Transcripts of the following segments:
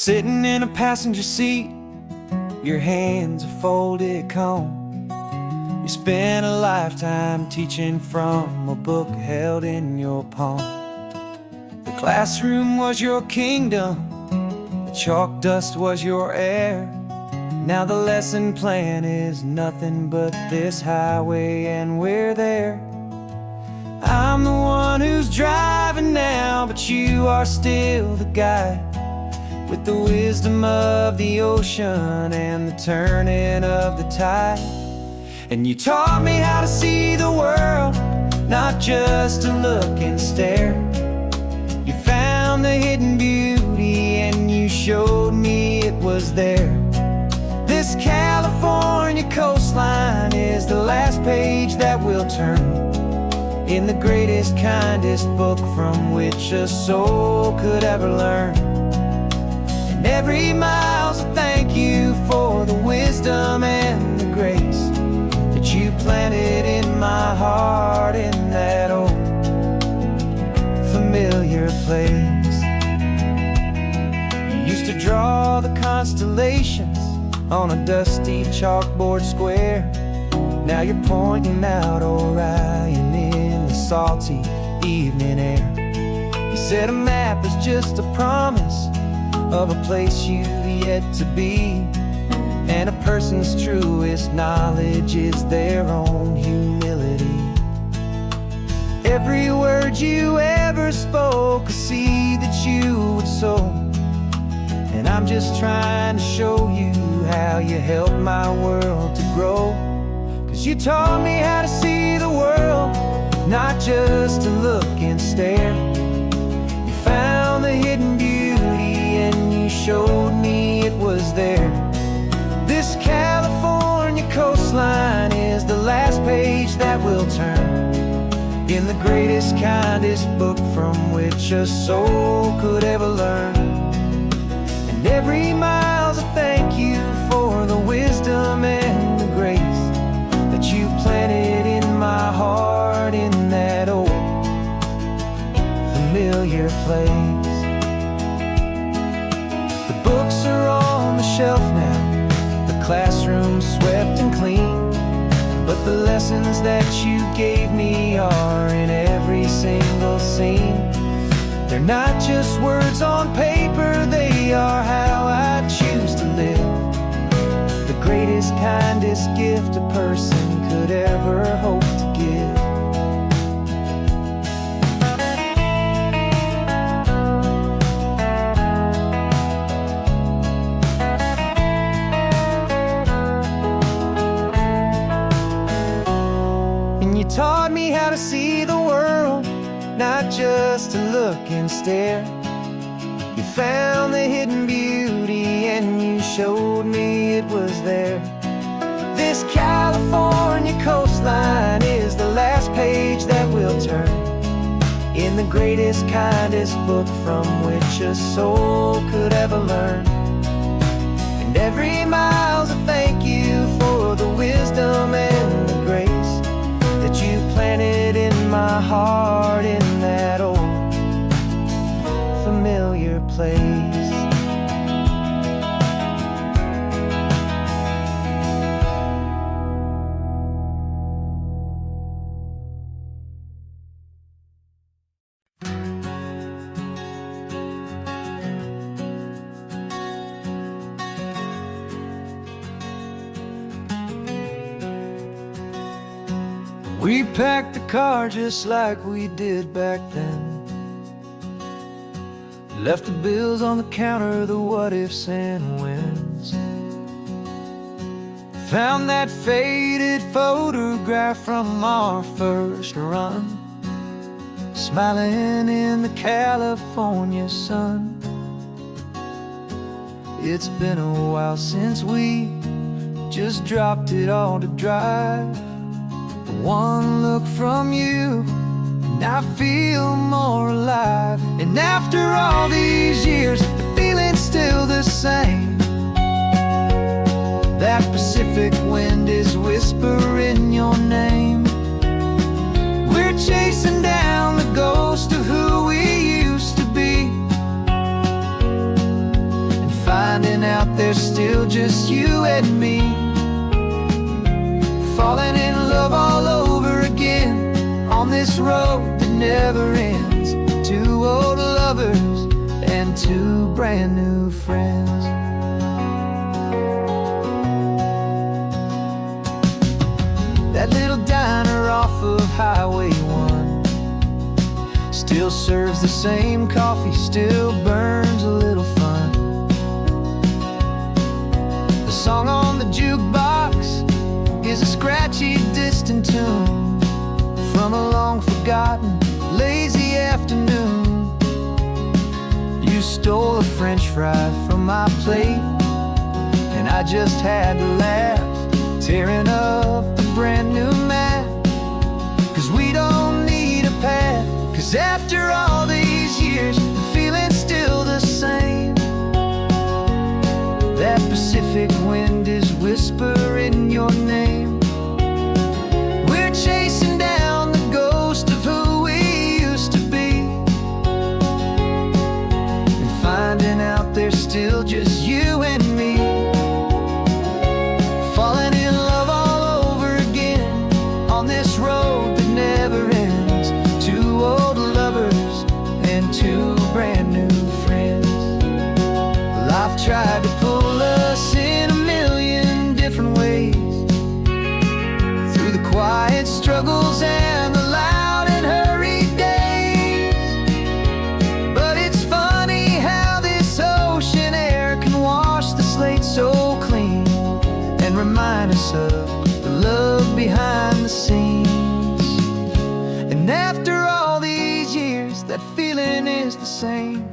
Sitting in a passenger seat, your hands are folded calm. You spent a lifetime teaching from a book held in your palm. The classroom was your kingdom, the chalk dust was your air. Now the lesson plan is nothing but this highway and we're there. I'm the one who's driving now, but you are still the guide, with the wisdom of the ocean and the turning of the tide. And you taught me how to see the world, not just to look and stare. You found the hidden beauty and you showed me it was there. This California coastline is the last page that we'll turn in the greatest, kindest book from which a soul could ever learn. And every mile's a thank you for the wisdom and the grace that you planted in my heart in that old familiar place. You used to draw the constellations on a dusty chalkboard square. Now you're pointing out Orion in the salty evening air. You said a map is just a promise of a place you've yet to be, and a person's truest knowledge is their own humility. Every word you ever spoke, a seed that you would sow, and I'm just trying to show you how you helped my world to grow. 'Cause you taught me how to see the world, not just to look and stare. You found the hidden beauty and you showed me it was there. This California coastline is the last page that we'll turn in the greatest, kindest book from which a soul could ever learn. And every mile's a thank you for the wisdom and the grace that you planted in my heart in that old familiar place. The books are on the shelf now, the classroom swept and clean, but the lessons that you gave me are in every single scene. They're not just words on paper, they are how I choose to live. The greatest, kindest gift a person could ever hope to give. And you taught me how to see the world, not just to look and stare. You found the hidden beauty and you showed me it was there. This California coastline is the last page that we'll turn in the greatest, kindest book from which a soul could ever learn. And every mile's a thank you for the wisdom and the grace that you planted in my heart in that old familiar place. We packed the car just like we did back then. Left the bills on the counter, the what ifs and whens. Found that faded photograph from our first run, smiling in the California sun. It's been a while since we just dropped it all to drive. One look from you and I feel more alive. And after all these years, the feeling's still the same. That Pacific wind is whispering your name. We're chasing down the ghost of who we used to be, and there's still just you and me, falling in love all over again on this road that never ends. Two old lovers and two brand new friends. That little diner off of Highway 1 still serves the same coffee, still burns a little fun. The song on the jukebox is a scratchy, distant tune from a long-forgotten, lazy afternoon. You stole a French fry from my plate, and I just had to laugh, tearing up the brand new map. 'Cause we don't need a path, 'cause after all these years, the feeling's still the same. That Pacific wind is whispering your name. We're chasing down the ghost of who we used to be, and finding out there's still just you and me, falling in love all over again on this road that never ends. Two old lovers and two brand new friends. Life tried to pull us in a million different ways, through the quiet struggles and the loud and hurried days. But it's funny how this ocean air can wash the slate so clean, and remind us of the love behind the scenes. And after all these years, that feeling is the same.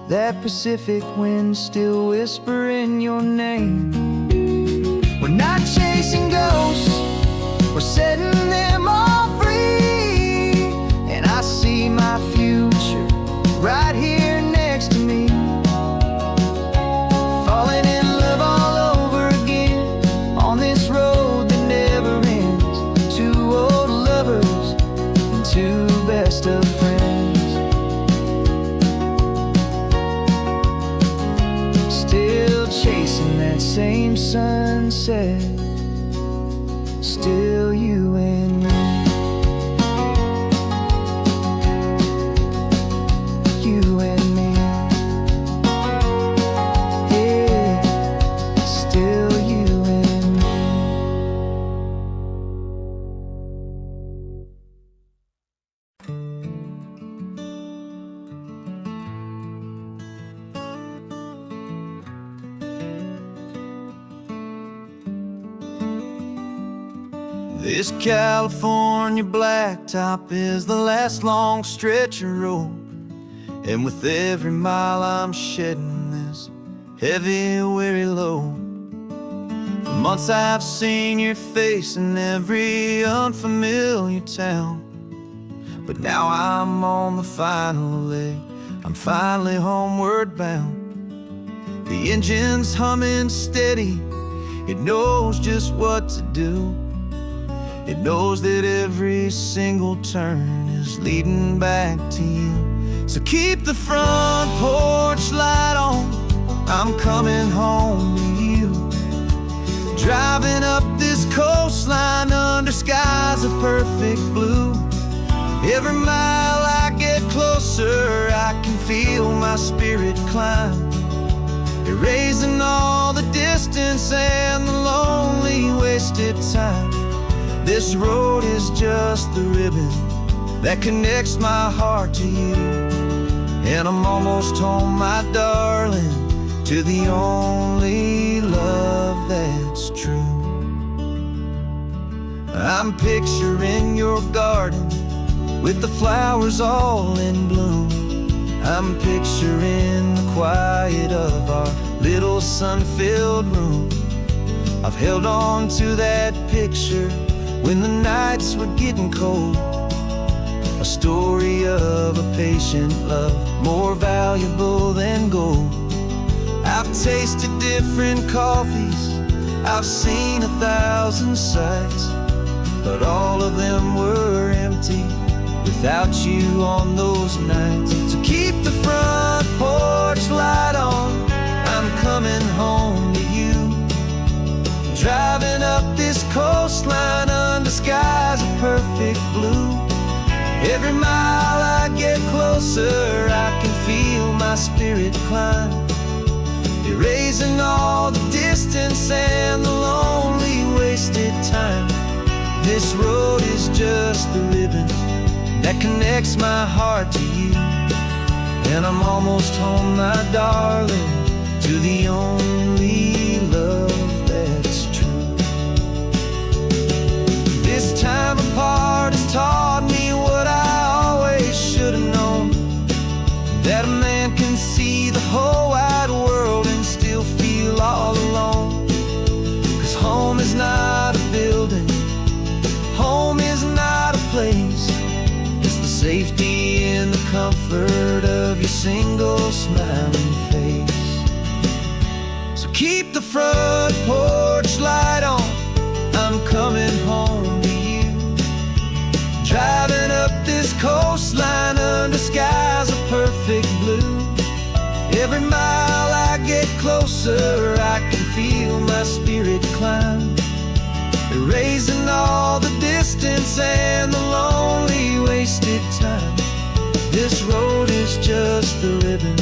That Pacific wind still whispering your name. We're not chasing ghosts, we're setting them all free. And I see my future right here next to me, falling in love all over again on this road that never ends. Two old lovers and two best of friends, still chasing that same sunset, still you and me. You and me. Yeah, still you and me. This California blacktop is the last long stretch of road, and with every mile I'm shedding this heavy, weary load. For months I've seen your face in every unfamiliar town, but now I'm on the final leg, I'm finally homeward bound. The engine's humming steady, it knows just what to do. It knows that every single turn is leading back to you. So keep the front porch light on, I'm coming home to you. Driving up this coastline under skies of perfect blue. Every mile I get closer, I can feel my spirit climb, erasing all the distance and the lonely wasted time. This road is just the ribbon that connects my heart to you, and I'm almost home, my darling, to the only love that's true. I'm picturing your garden with the flowers all in bloom. I'm picturing the quiet of our little sun-filled room. I've held on to that picture when the nights were getting cold, a story of a patient love, more valuable than gold. I've tasted different coffees, I've seen 1,000 sights, but all of them were empty without you on those nights. So keep the front porch light on, coming home to you. Driving up this coastline under skies of perfect blue. Every mile I get closer, I can feel my spirit climb, erasing all the distance and the lonely wasted time. This road is just the ribbon that connects my heart to you. And I'm almost home, my darling, to the only love that's true. This time apart has taught me what I always should have known, that a man can see the whole wide world and still feel all alone. 'Cause home is not a building, home is not a place, it's the safety and the comfort of your single smiling face. So keep the front porch light on, I'm coming home to you. Driving up this coastline under skies of perfect blue. Every mile I get closer, I can feel my spirit climb, erasing all the distance and the lonely wasted time. This road is just the ribbon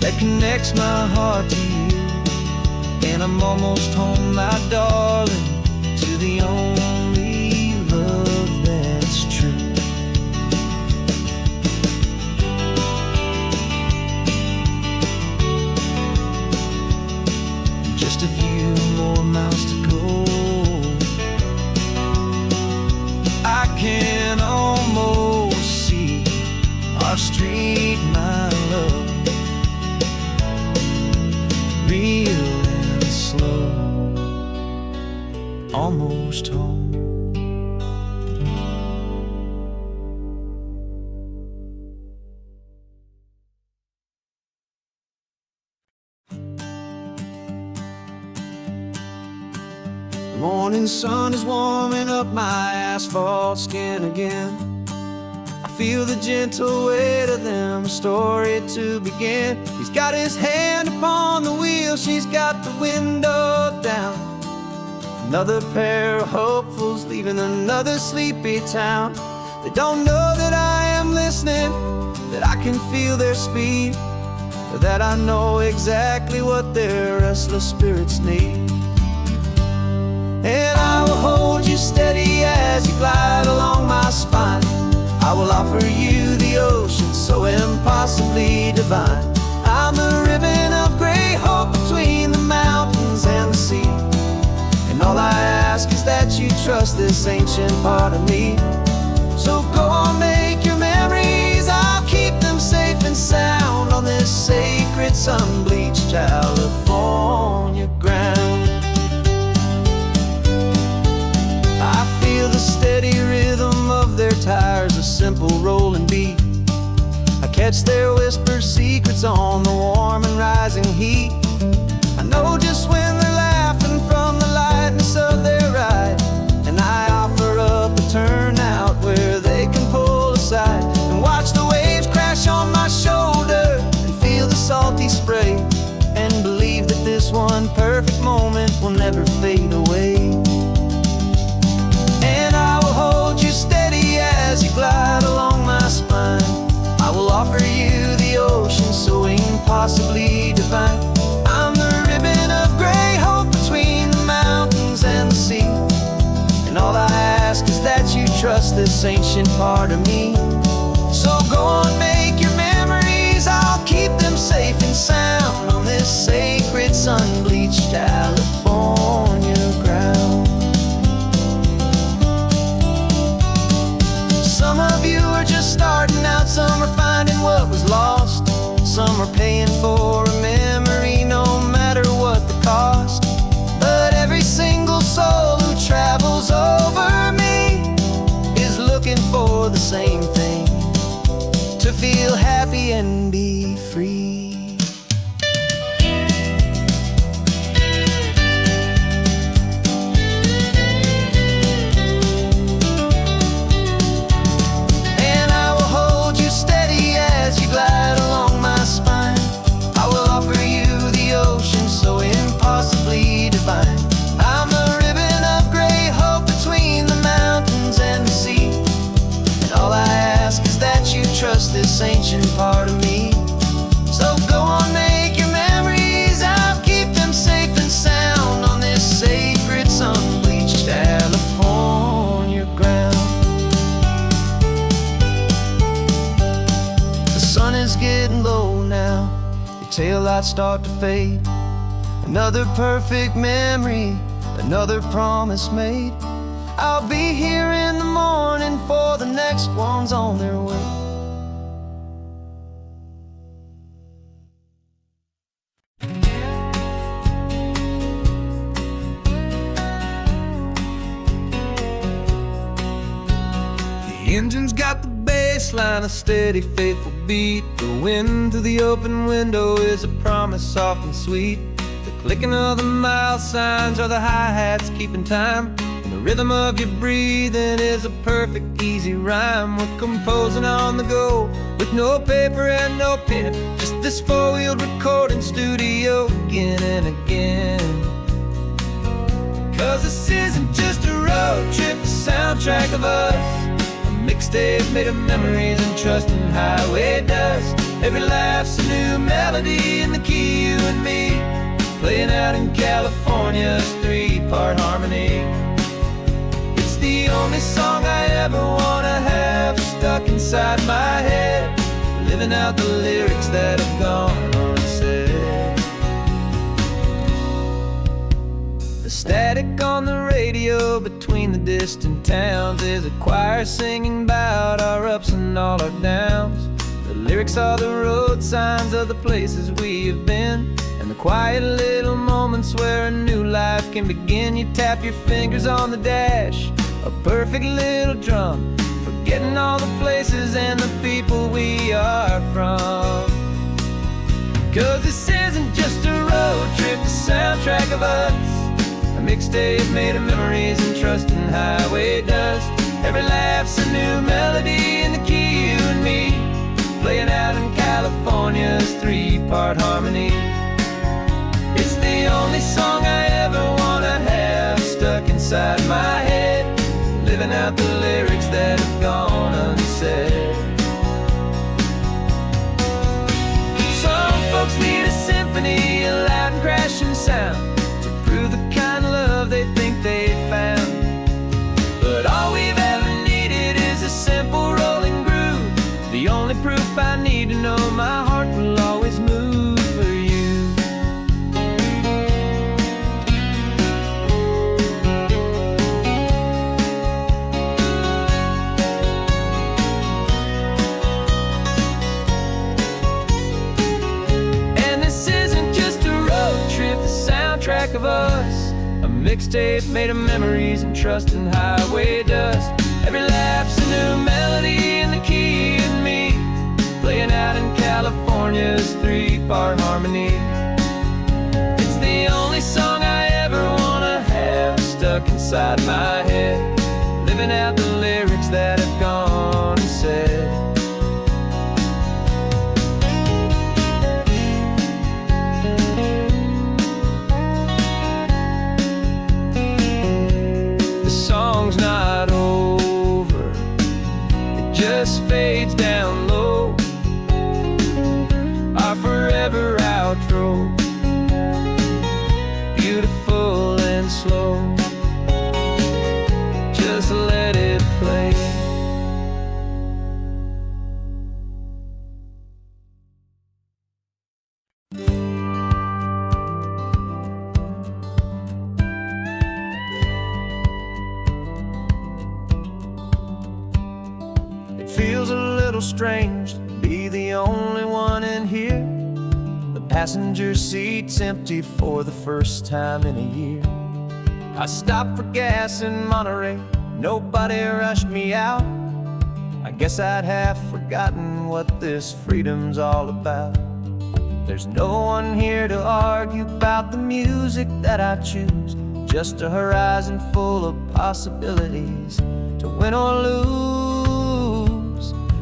that connects my heart to you. And I'm almost home, my darling, to the only love that's true. Just a few more miles to go, I can almost see our street, my love, real and slow, almost home. The morning sun is warming up my asphalt skin again. I feel the gentle weight of them, a story to begin. He's got his hand upon the wheel, she's got the window down. Another pair of hopefuls leaving another sleepy town. They don't know that I am listening, that I can feel their speed, or that I know exactly what their restless spirits need. And I will hold you steady as you glide along my spine. I will offer you the ocean so impossibly divine. I'm the ribbon of great hope between the mountains and the sea. And all I ask is that you trust this ancient part of me. So go on, make your memories, I'll keep them safe and sound on this sacred sun-bleached California ground. I feel the steady rhythm of their tires, a simple rolling beat. I catch their whispered secrets on the warm and rising heat. I know just when they're laughing from the lightness of their ride, and I offer up a turnout where they can pull aside and watch the waves crash on my shoulder and feel the salty spray, and believe that this one perfect moment will never fade away. And I will hold you steady as you glide along my spine. I will offer you the ocean so impossibly divine. I'm the ribbon of great hope between the mountains and the sea. And all I ask is that you trust this ancient part of me. So go on, make your memories, I'll keep them safe and sound on this sacred sun-bleached California ground. Some of you are just starting out, some are finding what was lost, some are paying for a memory no matter what the cost. But every single soul who travels over me is looking for the same thing, to feel happy and be free. Glide along my spine. I will lights start to fade. Another perfect memory, another promise made. I'll be here in the morning for the next ones on their way. The engine's got the bass line, a steady, faithful beat. The wind through the open window is a promise soft and sweet. The clicking of the mile signs are the hi-hats keeping time. And the rhythm of your breathing is a perfect, easy rhyme. We're composing on the go with no paper and no pen, just this four-wheeled recording studio again and again. 'Cause this isn't just a road trip, the soundtrack of us. Mixtape made of memories and trust in highway dust. Every laugh's a new melody in the key, you and me, playing out in California's three-part harmony. It's the only song I ever wanna have stuck inside my head, living out the lyrics that have gone unsaid. The static on the radio between the distant towns is a choir singing about our ups and all our downs. The lyrics are the road signs of the places we have been, and the quiet little moments where a new life can begin. You tap your fingers on the dash, a perfect little drum, forgetting all the places and the people we are from. 'Cause this isn't just a road trip, the soundtrack of us. A mixtape made of memories and trust in highway dust. Every laugh's a new melody in the key, you and me, playing out in California's three-part harmony. It's the only song I ever wanna have stuck inside my head, living out the lyrics that have gone unsaid. Some folks need a symphony, a loud and crashing sound, to prove the kind of love they think they found. But all we've ever needed is a simple rolling groove, the only proof I need to know my heart will always move for you. And this isn't just a road trip, the soundtrack of us. A mixtape made of memories and trust in highway dust. Every laugh's a new melody in the key and me, playing out in California's three-part harmony. It's the only song I ever wanna have stuck inside my head, living out the lyrics that have gone unsaid. Not over, it just fades down low, our forever outro, beautiful and slow, just let it play. Feels a little strange to be the only one in here. The passenger seat's empty for the first time in a year. I stopped for gas in Monterey, nobody rushed me out. I guess I'd have forgotten what this freedom's all about. There's no one here to argue about the music that I choose, just a horizon full of possibilities to win or lose.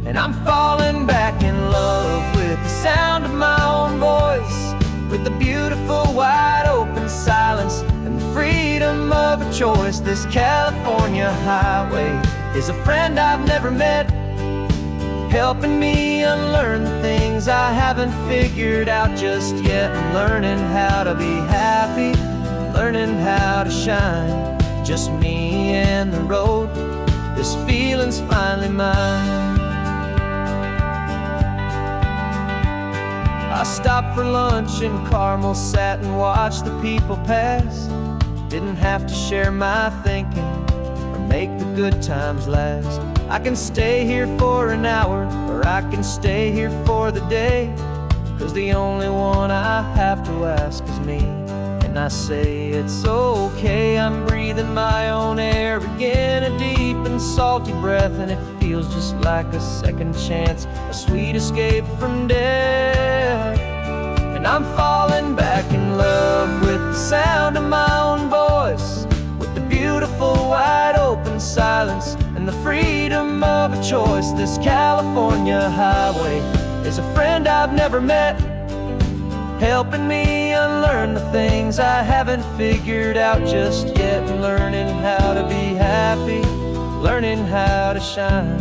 And I'm falling back in love with the sound of my own voice, with the beautiful wide open silence and the freedom of a choice. This California highway is a friend I've never met, helping me unlearn the things I haven't figured out just yet. I'm learning how to be happy, learning how to shine, just me and the road. This feeling's finally mine. I stopped for lunch in Carmel, sat and watched the people pass. Didn't have to share my thinking or make the good times last. I can stay here for an hour, or I can stay here for the day, 'cause the only one I have to ask is me. And I say it's okay, I'm breathing my own air again, a deep and salty breath, and it feels just like a second chance, a sweet escape from death. And I'm falling back in love with the sound of my own voice, with the beautiful wide open silence and the freedom of a choice. This California highway is a friend I've never met, helping me unlearn the things I haven't figured out just yet, and learning how to be happy, learning how to shine,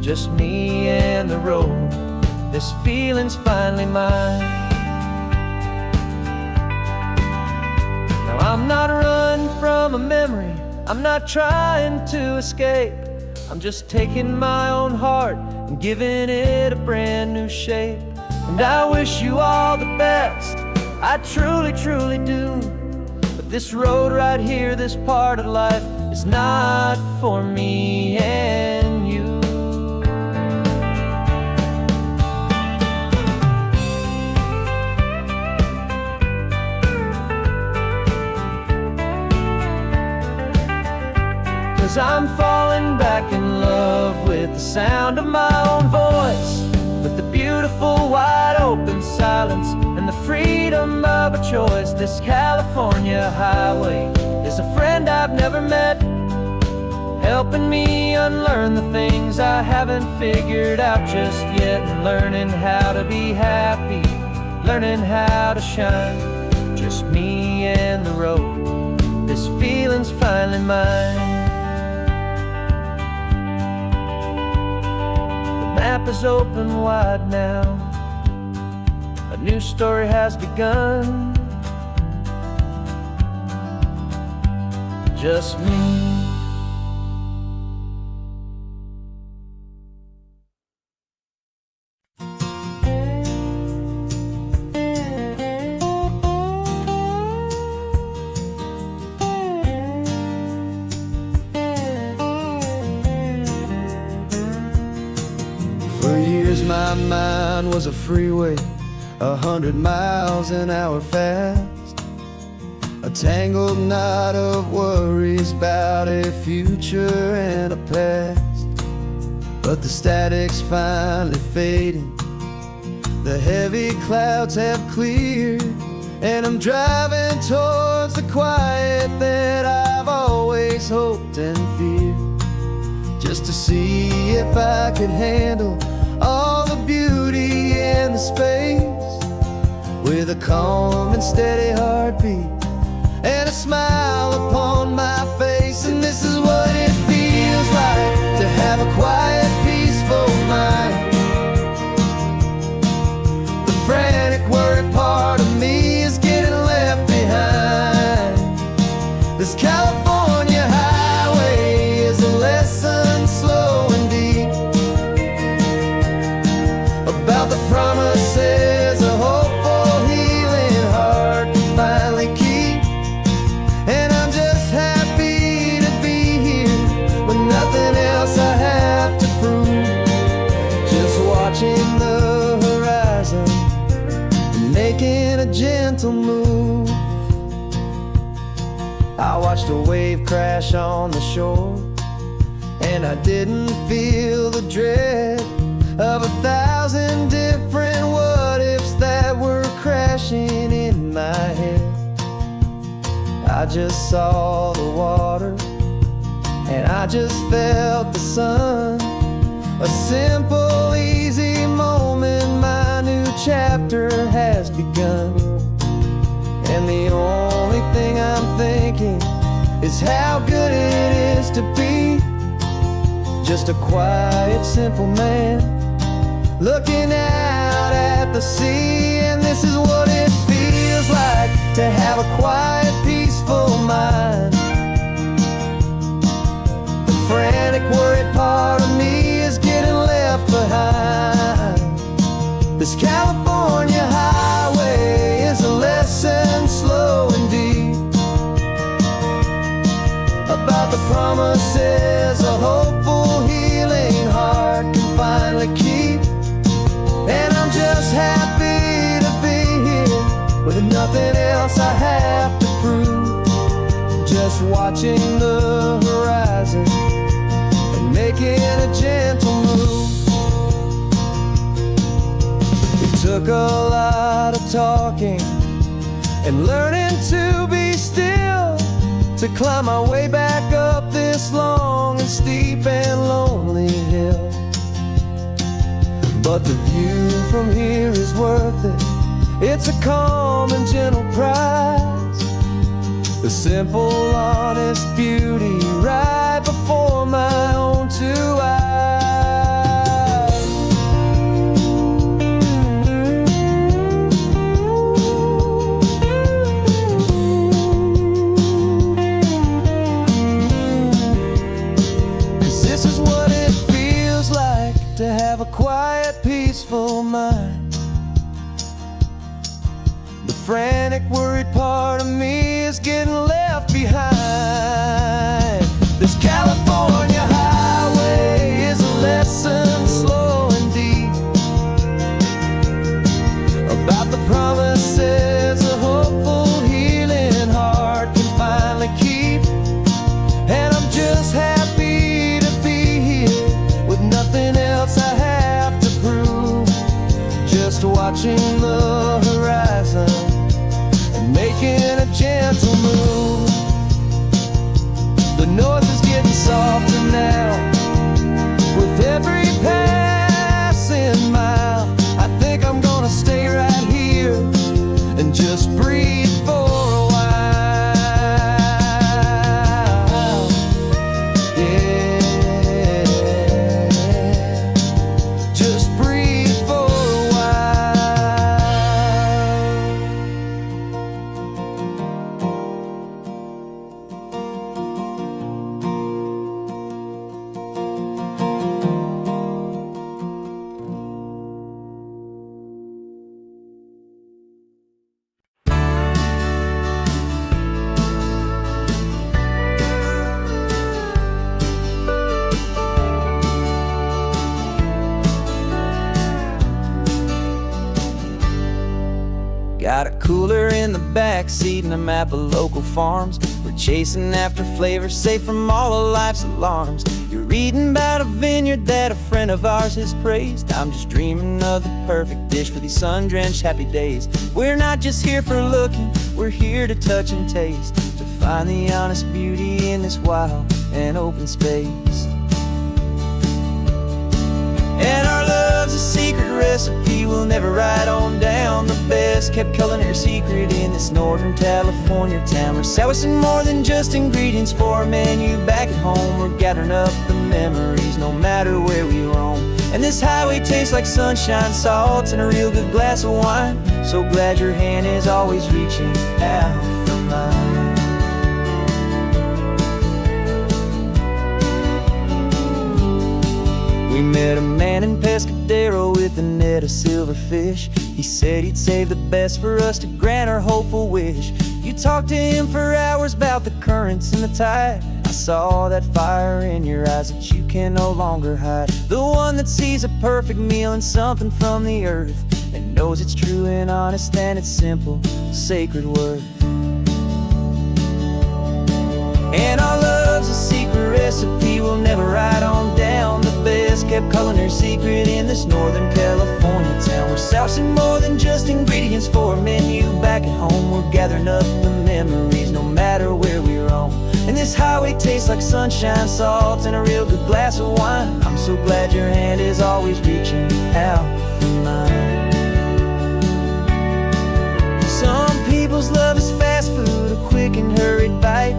just me and the road. This feeling's finally mine. Now I'm not running from a memory, I'm not trying to escape, I'm just taking my own heart and giving it a brand new shape. And I wish you all the best, I truly, truly do. But this road right here, this part of life, is not for me and you. 'Cause I'm falling back in love with the sound of my own voice, with the beautiful wide open silence and the freedom of a choice. This California highway is a friend I've never met, helping me unlearn the things I haven't figured out just yet, and learning how to be happy, learning how to shine, just me and the road. This feeling's finally mine. The map is open wide now, a new story has begun, just me. For years my mind was a freeway, 100 miles an hour fast, a tangled knot of worries about a future and a past. But the static's finally fading, the heavy clouds have cleared, and I'm driving towards the quiet that I've always hoped and feared, just to see if I could handle all the beauty and the space, with a calm and steady heartbeat and a smile upon my face. And this is what it feels like to have a quiet, peaceful mind. The frantic, worried part of me is getting left behind. This California highway is a lesson slow and deep about the promises a hopeful, healing heart can finally keep. And I'm just happy to be here with nothing else I have to prove, just watching the horizon and making a gentle move. I watched a wave crash on the shore, and I didn't feel the dread of 1,000 different what-ifs that were crashing in my head. I just saw the water, and I just felt the sun. A simple, easy moment, my new chapter has begun. And the only thing I'm thinking is how good it is to be just a quiet, simple man looking out at the sea. And this is what it feels like to have a quiet, peaceful mind. The frantic, worried part of me is getting left behind. This California highway promises a hopeful, healing heart can finally keep. And I'm just happy to be here with nothing else I have to prove. Just watching the horizon and making a gentle move. It took a lot of talking and learning to be still to climb my way back up this long and steep and lonely hill. But the view from here is worth it. It's a calm and gentle prize, the simple, honest beauty right before my own two eyes. 'Cause this is what it feels like to have a quiet, peaceful mind. The frantic, worried part of me is getting left behind. This California highway is a lesson slow and deep about the promises a hopeful, healing heart can finally keep. And I'm just happy to be here with nothing else I have to prove. Just watching the horizon and making a gentle move. The noise is getting softer now with every passing mile. I think I'm gonna stay right here and just breathe for a while. Yeah, just breathe for a while. Got a cooler in the back seat and a map of local farms. We're chasing after flavors safe from all of life's alarms. You're reading about a vineyard that a friend of ours has praised. I'm just dreaming of the perfect dish for these sun-drenched happy days. We're not just here for looking, we're here to touch and taste, to find the honest beauty in this wild and open space. And our love's a secret recipe we'll never write on down. The best kept culinary secret in this Northern California town. We're selling more than just ingredients for a menu back at home. We're gathering up the memories no matter where we roam. And this highway tastes like sunshine, salt, and a real good glass of wine. So glad your hand is always reaching out for mine. We met a man in Pescadero with a net of silverfish. He said he'd save the best for us to grant our hopeful wish. You talked to him for hours about the currents and the tide. I saw that fire in your eyes that you can no longer hide. The one that sees a perfect meal in something from the earth, and knows it's true and honest and it's simple, sacred worth. And our love's a secret recipe we'll never write on down. The best kept culinary secret in this Northern California town. We're sourcing more than just ingredients for a menu back at home. We're gathering up the memories no matter where we roam. And this highway tastes like sunshine, salt, and a real good glass of wine. I'm so glad your hand is always reaching out for mine. Some people's love is fast food, a quick and hurried bite.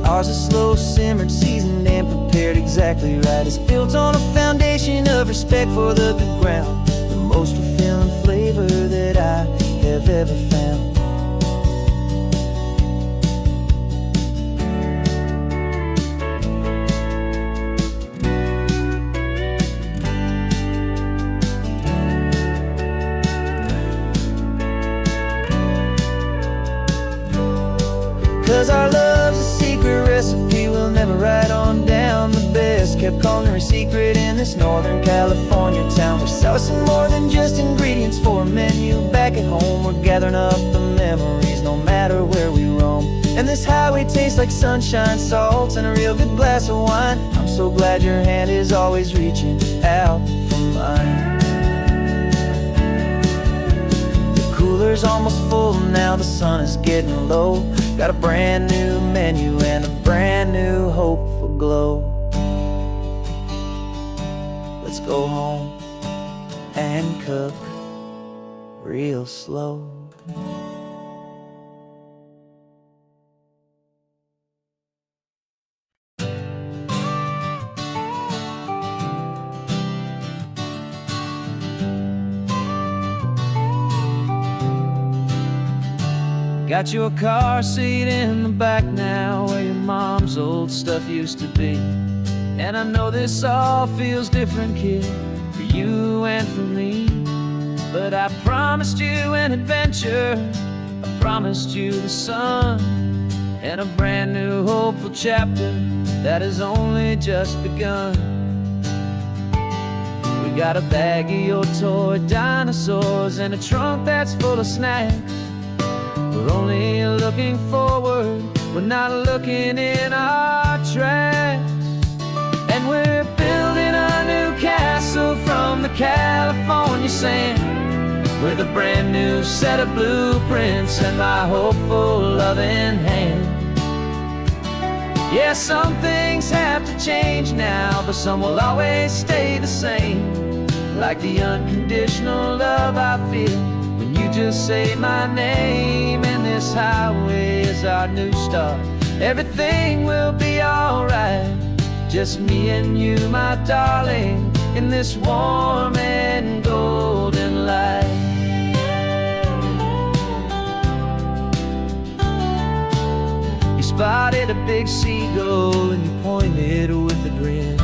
Ours is slow simmered, seasoned, and prepared exactly right. It's built on a foundation of respect for the good ground, the most fulfilling flavor that I have ever found. 'Cause our love's a secret recipe recipe, we'll never write on down the best kept culinary secret in this Northern California town. We're sourcing more than just ingredients for a menu. Back at home, we're gathering up the memories, no matter where we roam. And this highway tastes like sunshine, salts, and a real good glass of wine. I'm so glad your hand is always reaching out for mine. Cooler's almost full now, the sun is getting low. Got a brand new menu and a brand new hopeful glow. Let's go home and cook real slow. Got your car seat in the back now, where your mom's old stuff used to be. And I know this all feels different, kid, for you and for me. But I promised you an adventure, I promised you the sun, and a brand new hopeful chapter that has only just begun. We got a bag of your toy dinosaurs and a trunk that's full of snacks. We're only looking forward, we're not looking in our tracks. And we're building a new castle from the California sand, with a brand new set of blueprints and my hopeful loving hand. Yeah, some things have to change now, but some will always stay the same. Like the unconditional love I feel when you just say my name. And this highway is our new start, everything will be alright. Just me and you, my darling, in this warm and golden light. You spotted a big seagull and you pointed with a grin.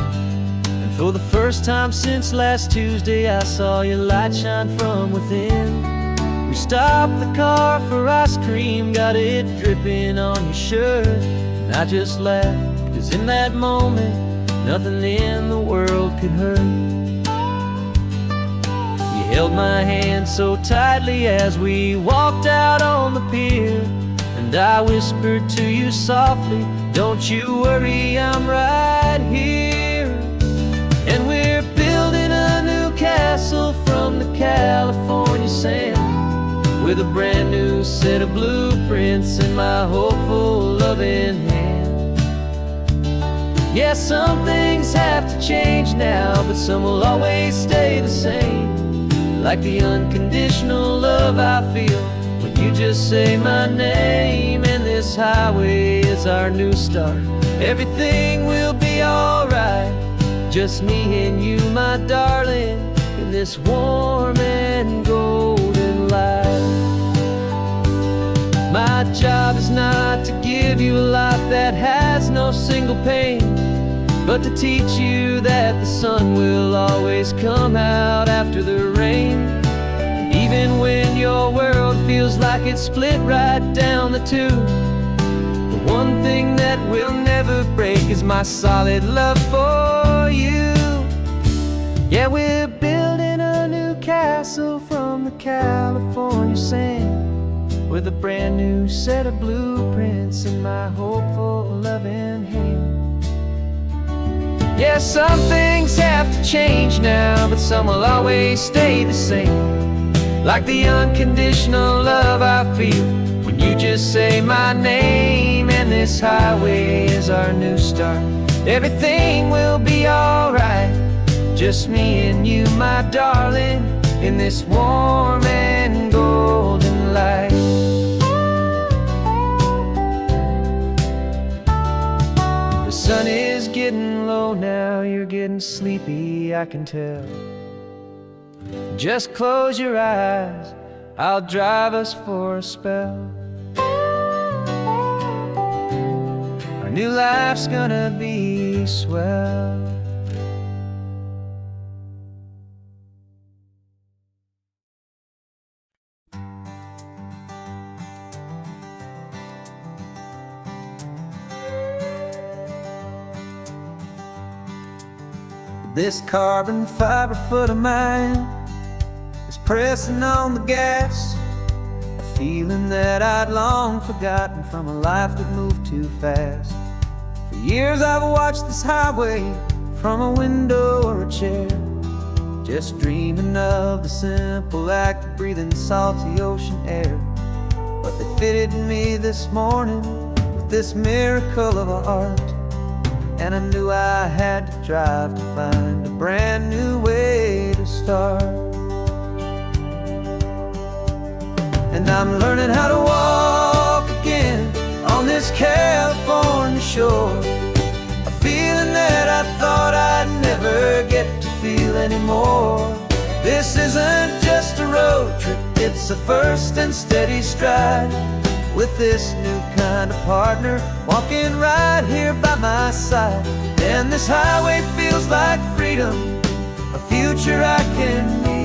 And for the first time since last Tuesday, I saw your light shine from within. We stopped the car for ice cream, got it dripping on your shirt. And I just laughed, 'cause in that moment, nothing in the world could hurt. You held my hand so tightly as we walked out on the pier, and I whispered to you softly, don't you worry, I'm right here. And we're building a new castle from the California sand, with a brand new set of blueprints in my hopeful loving hand. Yeah, some things have to change now, but some will always stay the same. Like the unconditional love I feel when you just say my name. And this highway is our new start, everything will be alright. Just me and you, my darling, in this warm and golden light. My job is not to give you a life that has no single pain, but to teach you that the sun will always come out after the rain. Even when your world feels like it's split right down the two, the one thing that will never break is my solid love for you. Yeah, we're building a new castle from the California sand, with a brand new set of blueprints in my hopeful loving hand. Yeah, some things have to change now, but some will always stay the same. Like the unconditional love I feel when you just say my name. And this highway is our new start, everything will be alright. Just me and you, my darling, in this warm and golden light. The sun is getting low now, you're getting sleepy, I can tell. Just close your eyes, I'll drive us for a spell. Our new life's gonna be swell. This carbon fiber foot of mine is pressing on the gas, a feeling that I'd long forgotten from a life that moved too fast. For years I've watched this highway from a window or a chair, just dreaming of the simple act of breathing salty ocean air. But they fitted me this morning with this miracle of art, and I knew I had to drive to find a brand new way to start. And I'm learning how to walk again on this California shore, a feeling that I thought I'd never get to feel anymore. This isn't just a road trip, it's a first and steady stride, with this new kind of partner walking right here by my side. And this highway feels like freedom, a future I can need,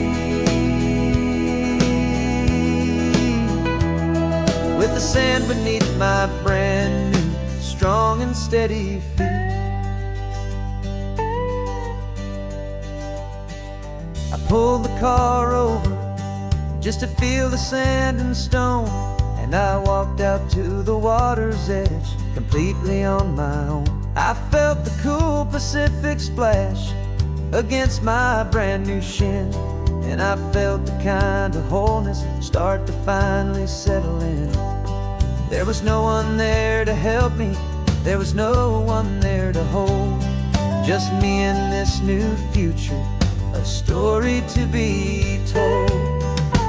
with the sand beneath my brand new strong and steady feet. I pulled the car over just to feel the sand and stone, and I walked out to the water's edge completely on my own. I felt the cool Pacific splash against my brand new shin, and I felt the kind of wholeness start to finally settle in. There was no one there to help me, there was no one there to hold, just me and this new future, a story to be told.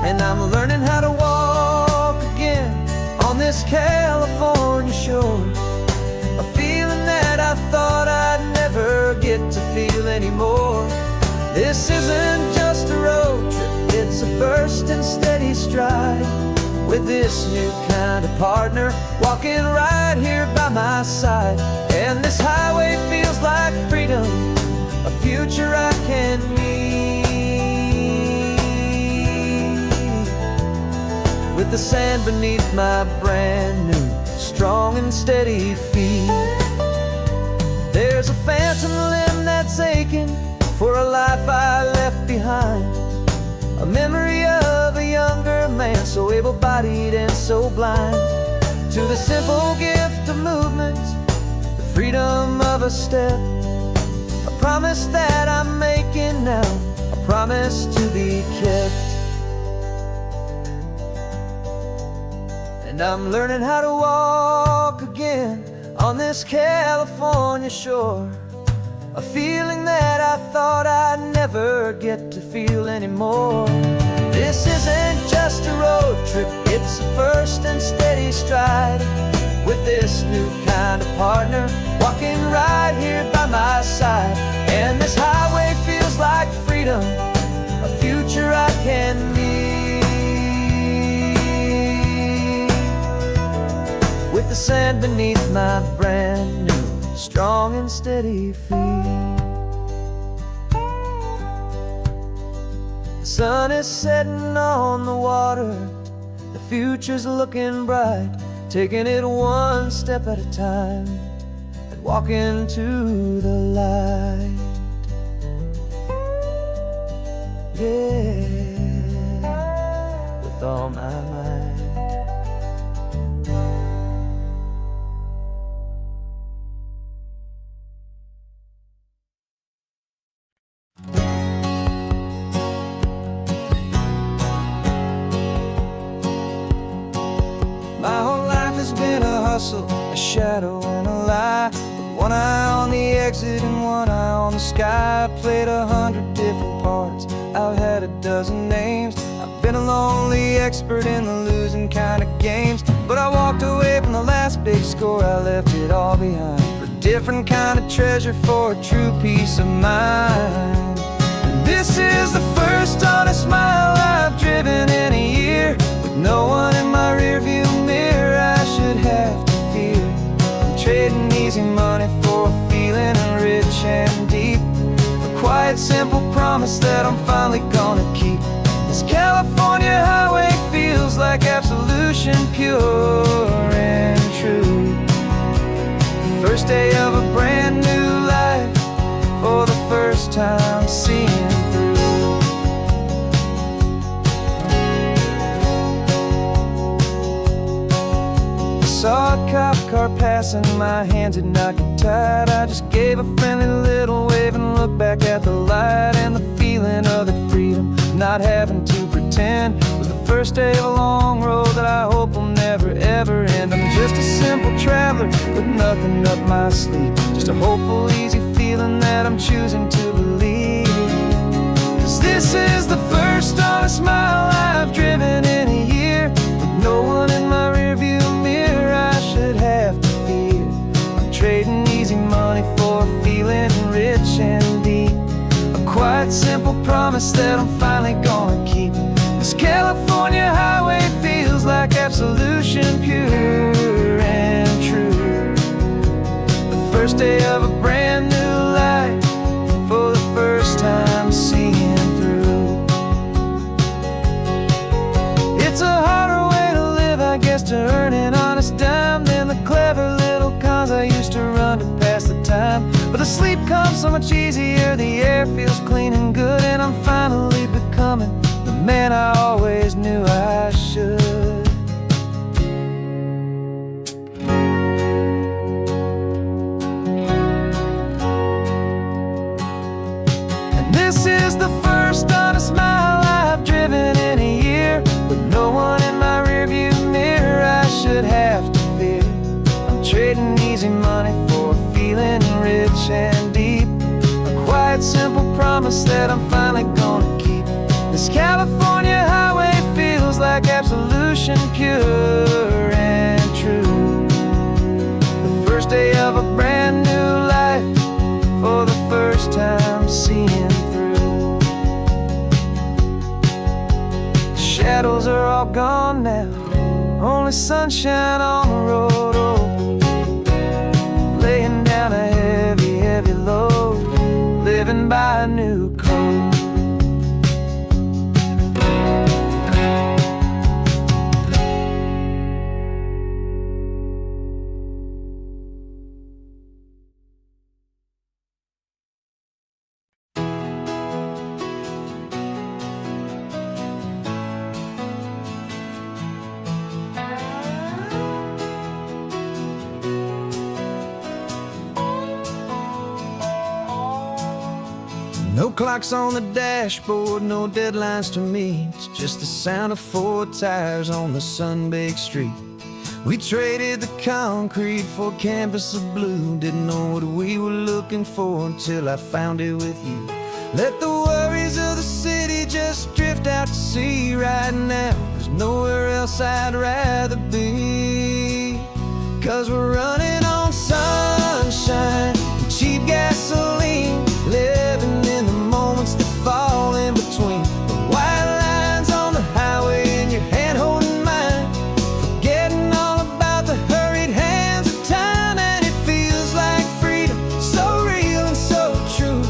And I'm learning how to walk again on this California shore, a feeling that I thought I'd never get to feel anymore. This isn't just a road trip, it's a first and steady stride, with this new kind of partner walking right here by my side. And this highway feels like freedom, a future I can need, with the sand beneath my brand new strong and steady feet. There's a phantom limb that's aching for a life I left behind, a memory of a younger man so able-bodied and so blind, to the simple gift of movement, the freedom of a step, a promise that I'm making now, a promise to be kept. And I'm learning how to walk again on this California shore, a feeling that I thought I'd never get to feel anymore. This isn't just a road trip, it's a first and steady stride, with this new kind of partner walking right here by my side. And this highway feels like freedom, a future I can need, with the sand beneath my brand new strong and steady feet. The sun is setting on the water, the future's looking bright, taking it one step at a time and walking to the light. Yeah, with all my might. My whole life has been a hustle, a shadow and a lie, with one eye on the exit and one eye on the sky. I played 100 different parts, I've had a dozen names, I've been a lonely expert in the losing kind of games. But I walked away from the last big score, I left it all behind, for a different kind of treasure, for a true peace of mind. And this is the first honest mile I've driven in a year, with no one in my rearview mirror I should have to fear. I'm trading easy money for a feeling rich and deep, a quiet simple promise that I'm finally gonna keep. This California highway feels like absolution, pure and true. The first day of a brand new life, for the first time car passing, my hands had not got tied. I just gave a friendly little wave and looked back at the light. And the feeling of that freedom, not having to pretend, was the first day of a long road that I hope will never ever end. I'm just a simple traveler with nothing up my sleeve, just a hopeful, easy feeling that I'm choosing to believe. 'Cause this is the first honest mile I've driven in a year, with no one in my rearview mirror I should have to fear. I'm trading easy money for a feeling rich and deep, a quiet, simple promise that I'm finally gonna keep. This California highway feels like absolution, pure and true. The first day of a brand new life, for the first time seeing through. It's a harder way to live, I guess, to earn an honest dime than the clever little cons I used to run to pass the time. But the sleep comes so much easier, the air feels clean and good, and I'm finally becoming the man I always knew I should. And this is the first honest mile I've driven in a year, with no one in my rearview mirror I should have to fear. I'm trading easy money for a feeling rich and deep, a quiet, simple promise that I'm finally gonna keep. This California highway feels like absolution, pure and true. The first day of a brand new life, for the first time seeing through. The shadows are all gone now, only sunshine on the road. Oh, laying down a heavy, heavy load, living by a new code. No clocks on the dashboard, no deadlines to meet, just the sound of 4 tires on the sun-baked street. We traded the concrete for a canvas of blue, didn't know what we were looking for until I found it with you. Let the worries of the city just drift out to sea right now. There's nowhere else I'd rather be, 'cause we're running on sunshine and cheap gasoline, living in the moments that fall in between. The white lines on the highway and your hand holding mine, forgetting all about the hurried hands of time. And it feels like freedom, so real and so true,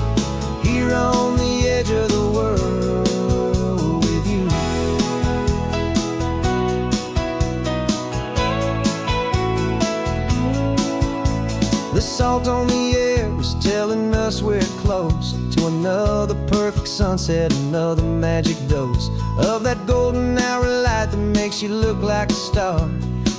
here on the edge of the world with you. The salt on the air was telling us we're close to another perfect sunset, another magic dose of that golden hour light that makes you look like a star,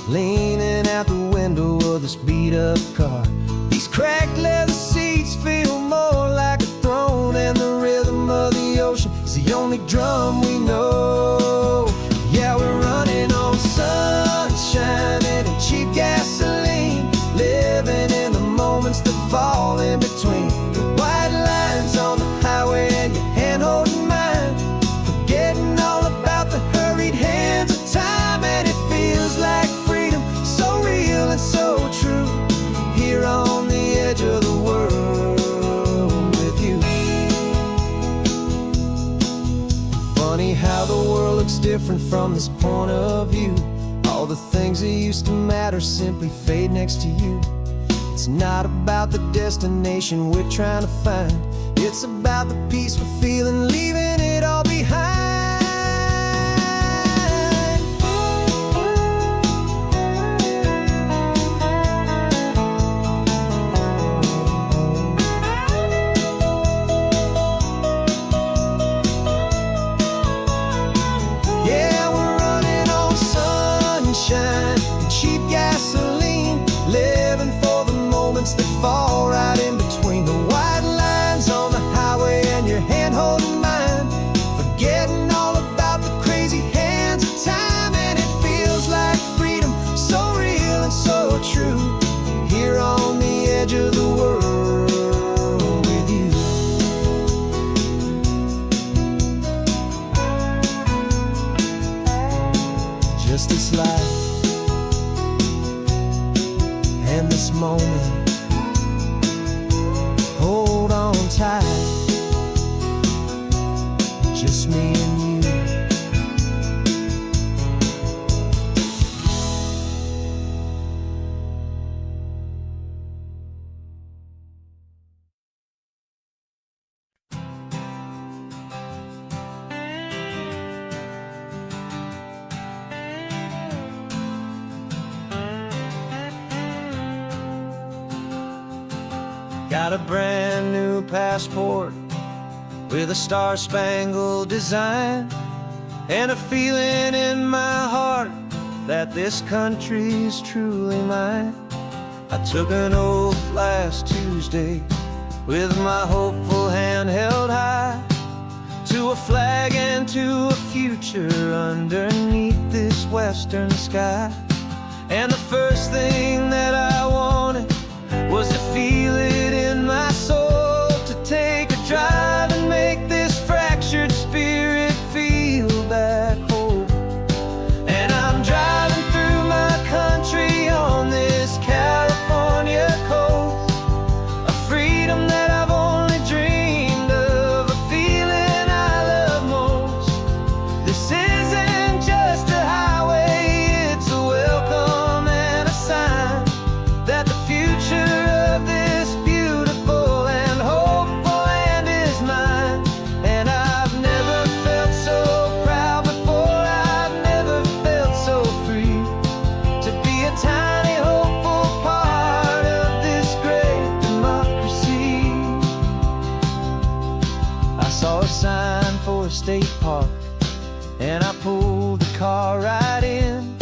leaning out the window of this beat-up car. These cracked leather seats feel more like a throne, and the rhythm of the ocean is the only drum we know. Yeah, we're running on sunshine and cheap gasoline, living in the moments that fall in between. The white lines on the highway and your hand holding mine, forgetting all about the hurried hands of time. And it feels like freedom, so real and so true, here on the edge of the world with you. Funny how the world looks different from this point of view. All the things that used to matter simply fade next to you. It's not about the destination we're trying to find, it's about the peace we're feeling, leaving it all behind. Yeah, we're running on sunshine and cheap gasoline, edge of the world with you. Just this life and this moment, hold on tight, just me and you. Got a brand new passport with a star-spangled design, and a feeling in my heart that this country's truly mine. I took an oath last Tuesday with my hopeful hand held high, to a flag and to a future underneath this western sky. And the first thing that I wanted was to feel it in my soul, to take a drive and make this fractured spirit feel back home. And I'm driving through my country on this California coast, a freedom that I've only dreamed of, a feeling I love most. This isn't just a highway, it's a welcome and a sign that the future of this beautiful and hopeful land is mine. And I've never felt so proud before, I've never felt so free, to be a tiny hopeful part of this great democracy. I saw a sign for a state park, and I pulled the car right in,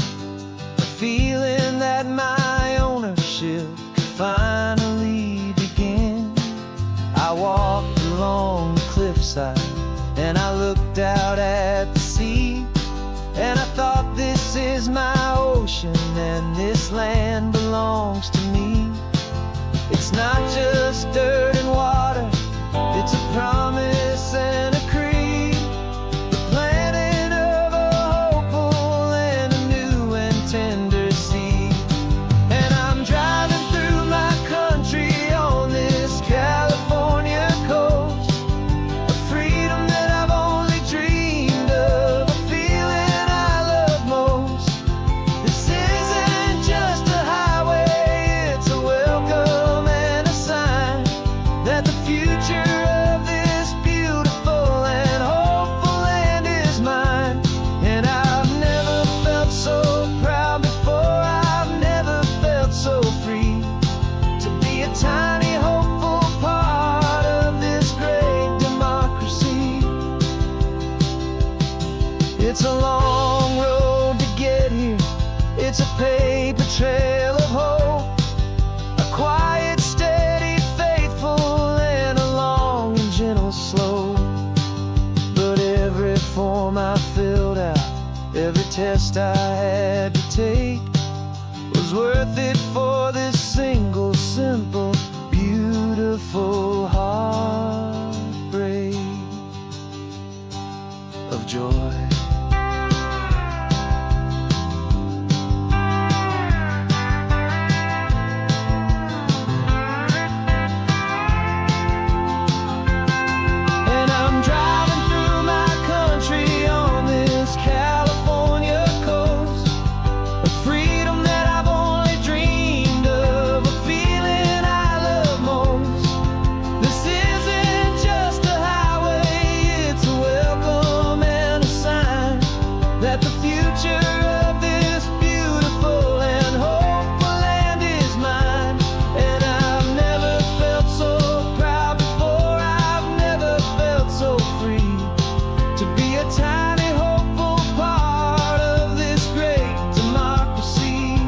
a feeling that my ownership could finally begin. I walked along the cliffside and I looked out at the sea, and I thought, this is my ocean and this land belongs to me. It's not just dirt and water, it's a promise and a creed, the planting of a hopeful and a new and tender seed. And I'm driving through my country on this California coast, a freedom that I've only dreamed of, a feeling I love most. This isn't just a highway, it's a welcome and a sign that the future of this beautiful and hopeful land is mine. And I've never felt so proud before, I've never felt so free, to be a tiny hopeful part of this great democracy. It's a long road to get here, it's a paper trail of hope, a quiet, steady, faithful, and a long and gentle slope. But every form I filled out, every test I had to take, was worth it for this single, simple, beautiful heartbreak of joy. And I'm driving through my country on this California coast, a freedom that I've only dreamed of, a feeling I love most. This isn't just a highway, it's a welcome and a sign that the future of this beautiful and hopeful land is mine. And I've never felt so proud before, I've never felt so free, to be a tiny hopeful part of this great democracy.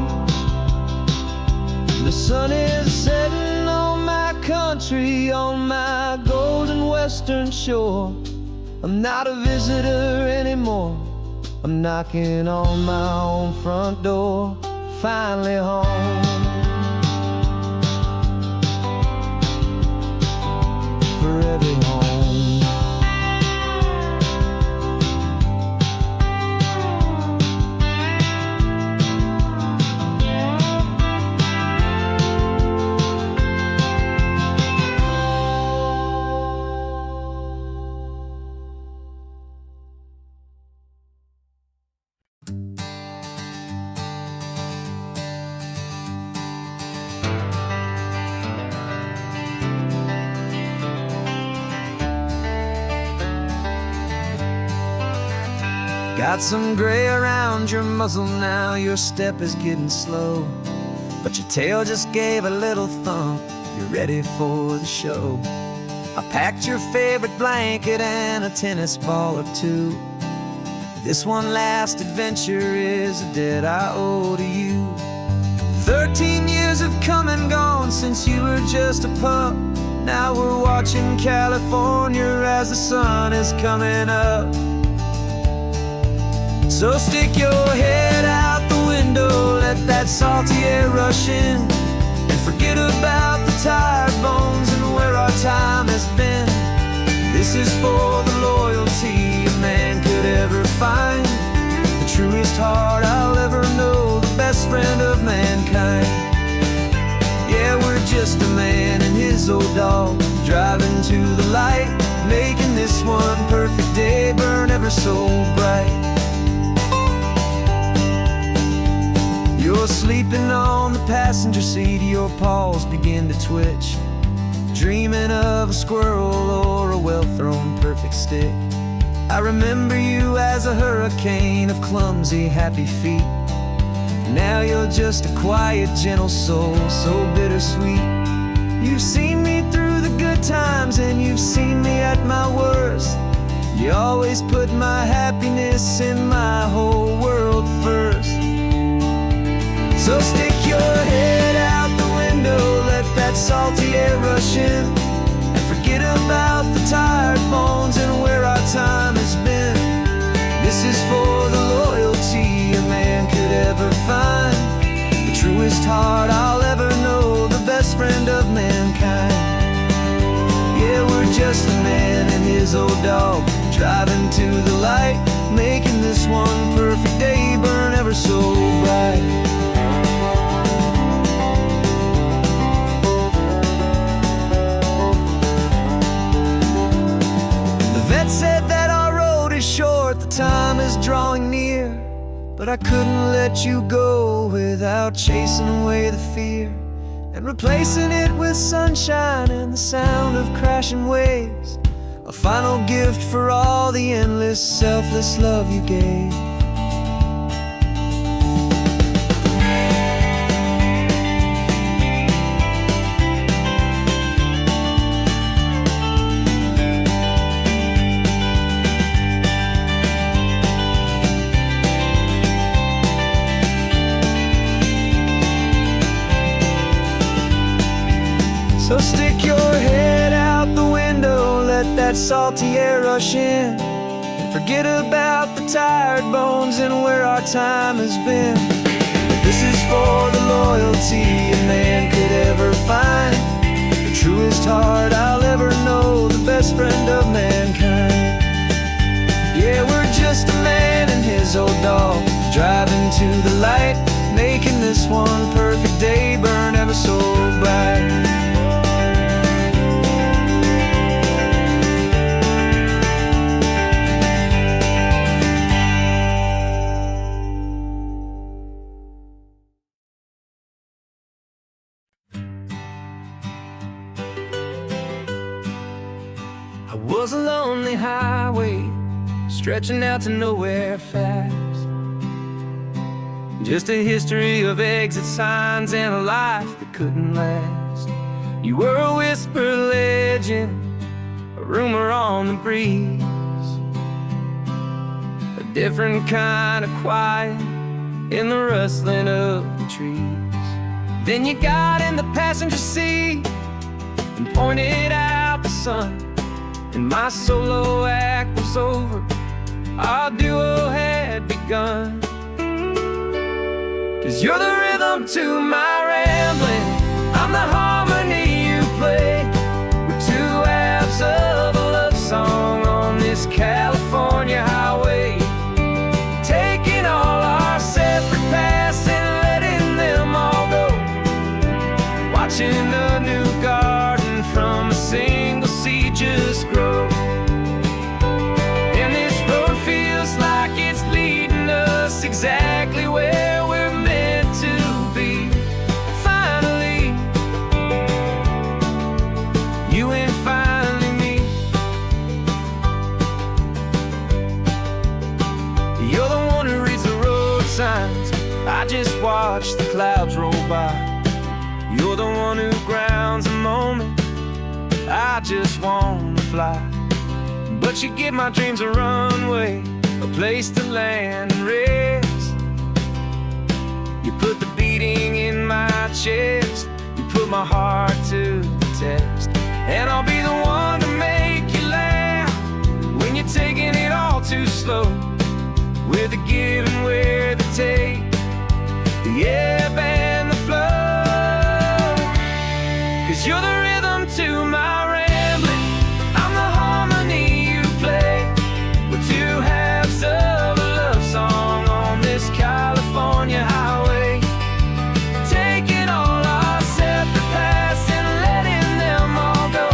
The sun is setting on my country, on my golden western shore. I'm not a visitor anymore, I'm knocking on my own front door, finally home. Got some gray around your muzzle now, your step is getting slow, but your tail just gave a little thump, you're ready for the show. I packed your favorite blanket and a tennis ball or two. This one last adventure is a debt I owe to you. 13 years have come and gone since you were just a pup. Now we're watching California as the sun is coming up. So stick your head out the window, let that salty air rush in, and forget about the tired bones and where our time has been. This is for the loyalty a man could ever find, the truest heart I'll ever know, the best friend of mankind. Yeah, we're just a man and his old dog, driving to the light, making this one perfect day burn ever so bright. You're sleeping on the passenger seat, your paws begin to twitch, dreaming of a squirrel or a well-thrown perfect stick. I remember you as a hurricane of clumsy, happy feet. Now you're just a quiet, gentle soul, so bittersweet. You've seen me through the good times and you've seen me at my worst. You always put my happiness and my whole world first. So stick your head out the window, let that salty air rush in, and forget about the tired bones and where our time has been. This is for the loyalty a man could ever find, the truest heart I'll ever know, the best friend of mankind. Yeah, we're just a man and his old dog, driving to the light, making this one perfect day burn ever so bright. Said that our road is short, the time is drawing near, but I couldn't let you go without chasing away the fear and replacing it with sunshine and the sound of crashing waves, a final gift for all the endless, selfless love you gave. So stick your head out the window, let that salty air rush in, and forget about the tired bones and where our time has been. This is for the loyalty a man could ever find, the truest heart I'll ever know, the best friend of mankind. Yeah, we're just a man and his old dog, driving to the light, making this one perfect day burn ever so bright. I was a lonely highway, stretching out to nowhere fast. Just a history of exit signs and a life that couldn't last. You were a whisper legend, a rumor on the breeze, a different kind of quiet in the rustling of the trees. Then you got in the passenger seat and pointed out the sun, and my solo act was over, our duo had begun. 'Cause you're the rhythm to my rambling, I'm the harmony you play. We're two halves of a love song on this California highway, taking all our separate paths and letting them all go, watching a new garden from a single seed just grow. And this road feels like it's leading us exactly where we're meant to be. Finally, you and finally me. I just wanna fly. But you give my dreams a runway, a place to land and rest. You put the beating in my chest, you put my heart to the test. And I'll be the one to make you laugh when you're taking it all too slow. With the give and with the take, the ebb and the flow. 'Cause you're the rhythm to my rambling, I'm the harmony you play. We're two halves of a love song on this California highway, taking all our separate paths and letting them all go.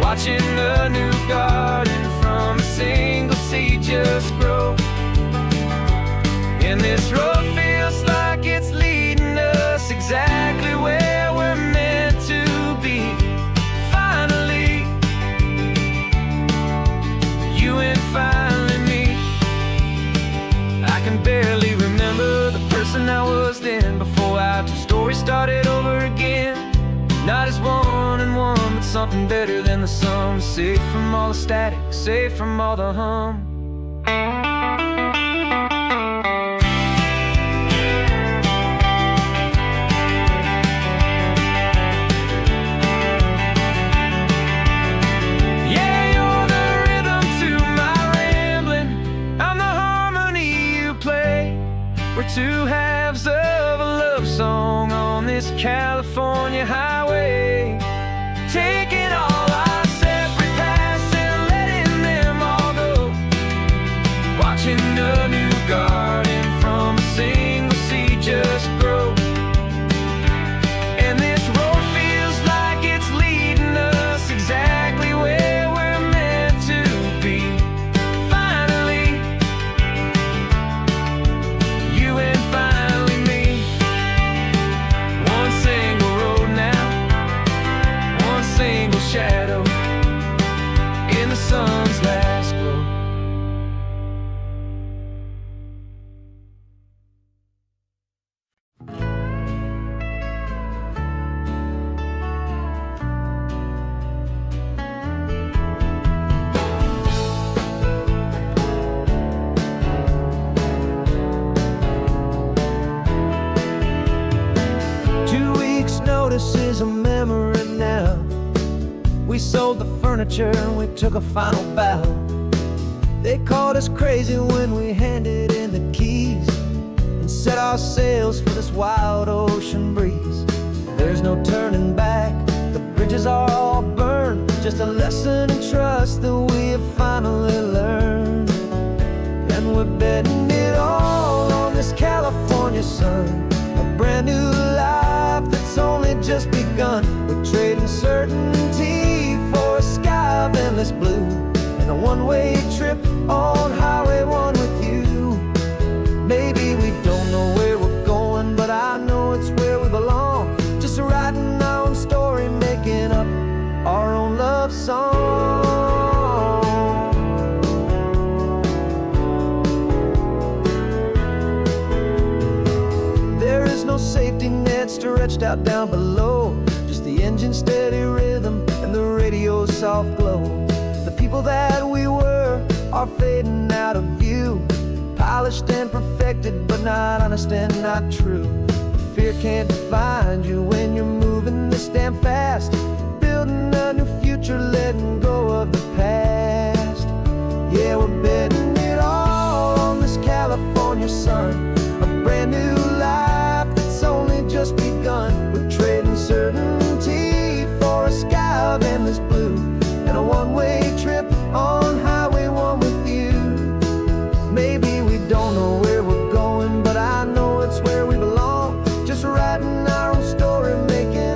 Watching a new garden from a single seed just grow. And this road feels like it's leading us exactly where we're meant to be. Finally, you and finally me. I can barely remember the person I was then, before our two stories started over again. Not as one and one, but something better than the sum. Safe from all the static, safe from all the hum. We're two halves of a love song on this California highway, taking all our separate paths and letting them all go. Watching a new garden from a single seed just grow. And this road feels like it's leading us exactly where we're meant to be. Finally, you and finally me. One single road now, one single shadow in the sun's last glow. Notice is a memory now. We sold the furniture and we took a final bow. They called us crazy when we handed in the keys and set our sails for this wild ocean breeze. There's no turning back, the bridges are all burned. Just a lesson in trust that we have finally learned. And we're betting it all on this California sun, a brand new life that's only just begun. We're trading certainty for a sky of endless blue, and a one-way trip on Highway 1 with you. Maybe we don't know where we're going, but I know it's where we belong. Just writing our own story, making up our own love song. There is no safety net stretched out down below, just the engine's steady rhythm and the radio's soft glow. The people that we were are fading out of view, polished and perfected, but not honest and not true. Fear can't find you when you're moving this damn fast, building a new future, letting go of the past. Yeah, we're betting it all on this California sun, a brand new life that's only just begun. We're trading certainty for a sky of endless blue, and a one-way trip on Highway 1 with you. Maybe we don't know where we're going, but I know it's where we belong. Just writing our own story, making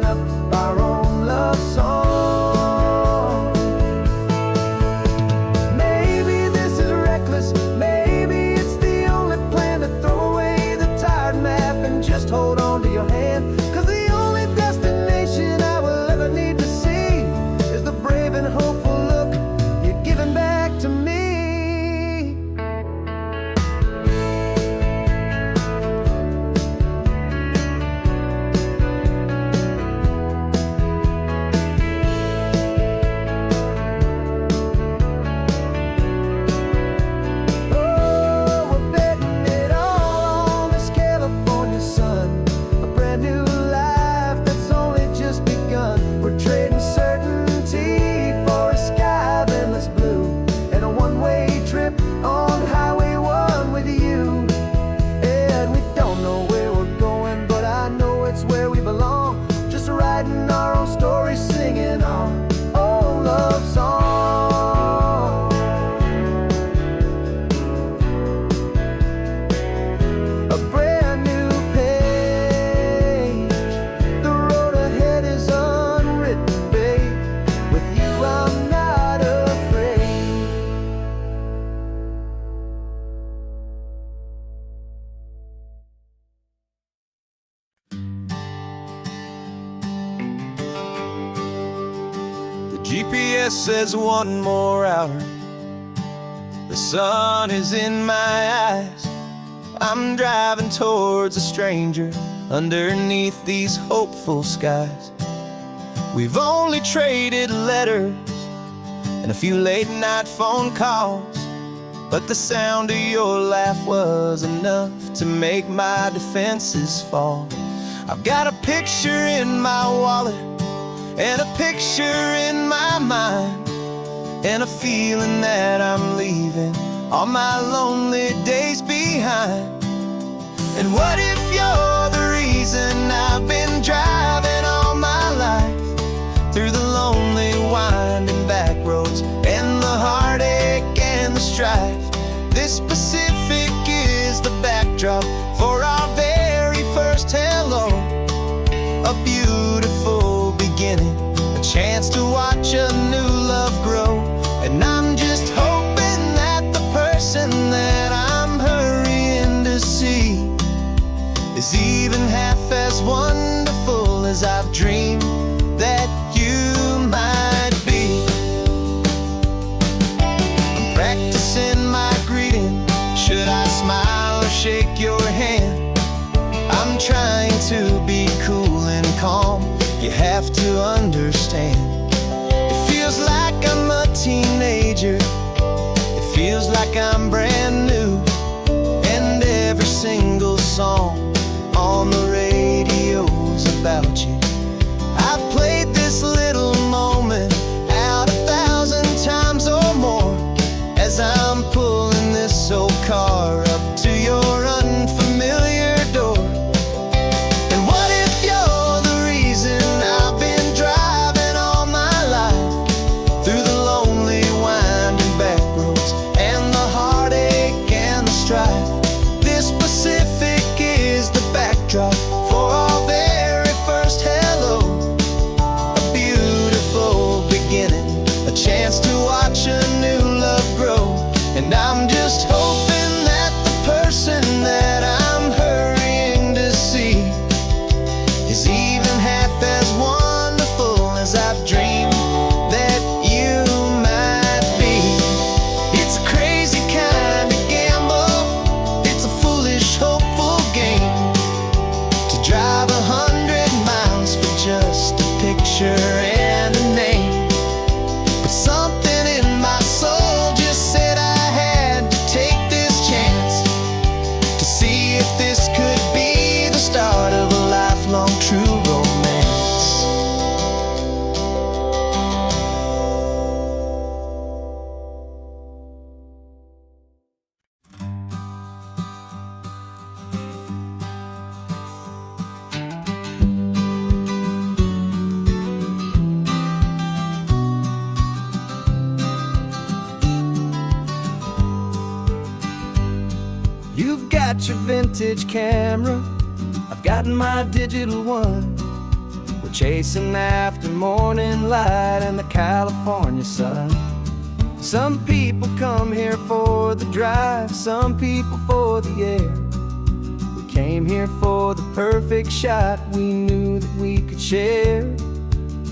writing our own stories, singing our own love song. A brand new page, the road ahead is unwritten, babe. With you I'm not afraid. The GPS says one more hour. The sun is in my eyes. I'm driving towards a stranger underneath these hopeful skies. We've only traded letters and a few late night phone calls, but the sound of your laugh was enough to make my defenses fall. I've got a picture in my wallet and a picture in my mind, and a feeling that I'm leaving all my lonely days behind. And what if you're the reason I've been driving all my life, through the lonely winding back roads and the heartache and the strife? This Pacific is the backdrop for our very first hello. A beautiful beginning, a chance to watch a new love grow. And I'm just hoping that the person that I'm hurrying to see is even half as wonderful as I've dreamed that you might be. I'm practicing my greeting. Should I smile or shake your hand? I'm trying to be cool and calm. You have to understand. It feels like I'm a teenager. It feels like I'm brand new. And every single song on the radio's about you. I've played this little moment out 1,000 times or more, as I'm pulling this old car up to your unfamiliar door. And what if you're the reason I've been driving all my life, through the lonely winding back roads and the heartache and the strife? This Pacific is the backdrop for our very first hello. A beautiful beginning, a chance to watch a new love grow. And I'm just hoping that the person that I'm hurrying to see is even half as wonderful as I've dreamed that you might be. It's a crazy kind of gamble. It's a foolish, hopeful game to drive 100 miles for just a picture and a name. But something in my soul just said I had to take this chance to see if this could be the start of a lifelong true romance. You've got your vintage camera, I've got my digital one. We're chasing after morning light and the California sun. Some people come here for the drive, some people for the air. We came here for the perfect shot we knew that we could share.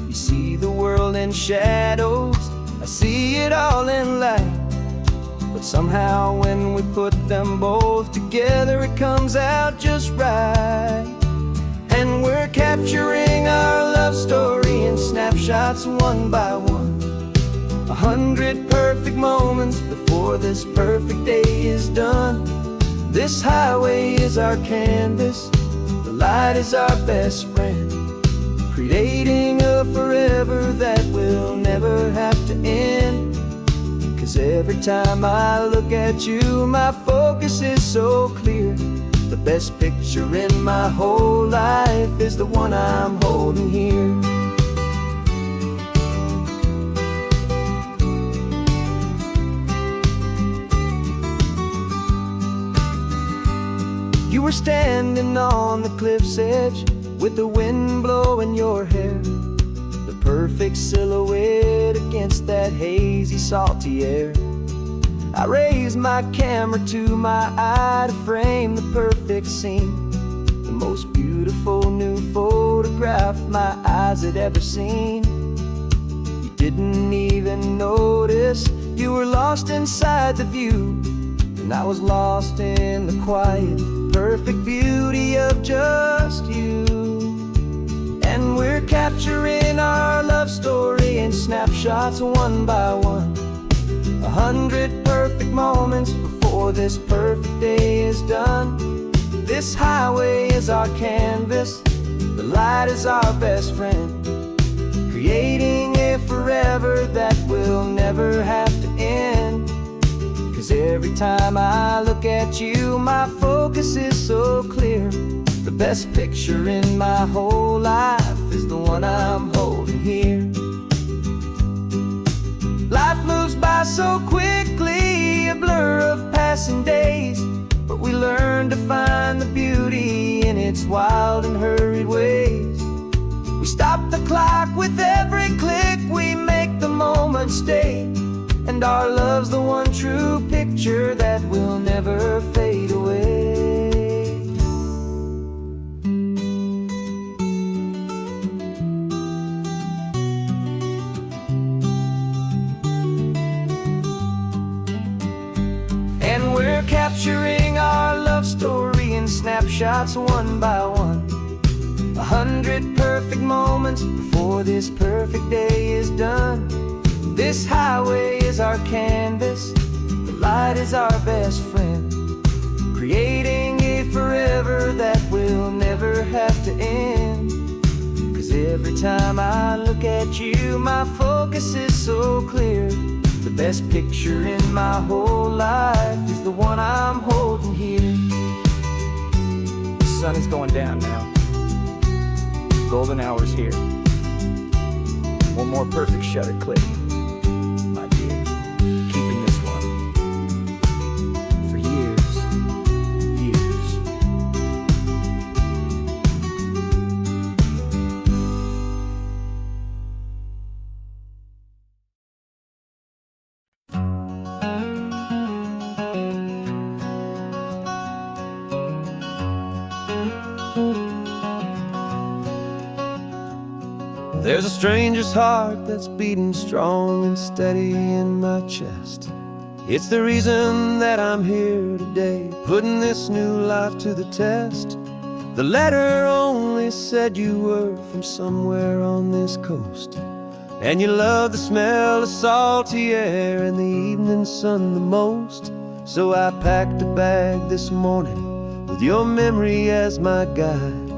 You see the world in shadows, I see it all in light. But somehow when we put them both together, it comes out just right. And we're capturing our love story in snapshots one by one. 100 perfect moments before this perfect day is done. This highway is our canvas, the light is our best friend, creating a forever that will never have to end. 'Cause every time I look at you, my focus is so clear. The best picture in my whole life is the one I'm holding here. You were standing on the cliff's edge with the wind blowing your hair, the perfect silhouette against that hazy, salty air. I raised my camera to my eye to frame the perfect scene, the most beautiful new photograph my eyes had ever seen. You didn't even notice you were lost inside the view, and I was lost in the quiet, perfect beauty of just you. And we're capturing our love story in snapshots one by one, 100 perfect moments before this perfect day is done. This highway is our canvas, the light is our best friend, creating a forever that will never have to end. 'Cause every time I look at you, my focus is so clear. The best picture in my whole life is the one I'm holding here. Life moves by so quickly, a blur of passing days, but we learn to find the beauty in its wild and hurried ways. We stop the clock with every click, we make the moment stay, and our love's the one true picture that will never fade away. And we're capturing our love story in snapshots one by one, 100 perfect moments before this perfect day is done. This highway is our canvas, the light is our best friend, creating a forever that will never have to end. 'Cause every time I look at you, my focus is so clear. The best picture in my whole life is the one I'm holding here. The sun is going down now. Golden hour's here. One more perfect shutter click, my dear. Keeping this one for years, years. There's a stranger's heart that's beating strong and steady in my chest. It's the reason that I'm here today, putting this new life to the test. The letter only said you were from somewhere on this coast, and you love the smell of salty air and the evening sun the most. So I packed a bag this morning with your memory as my guide,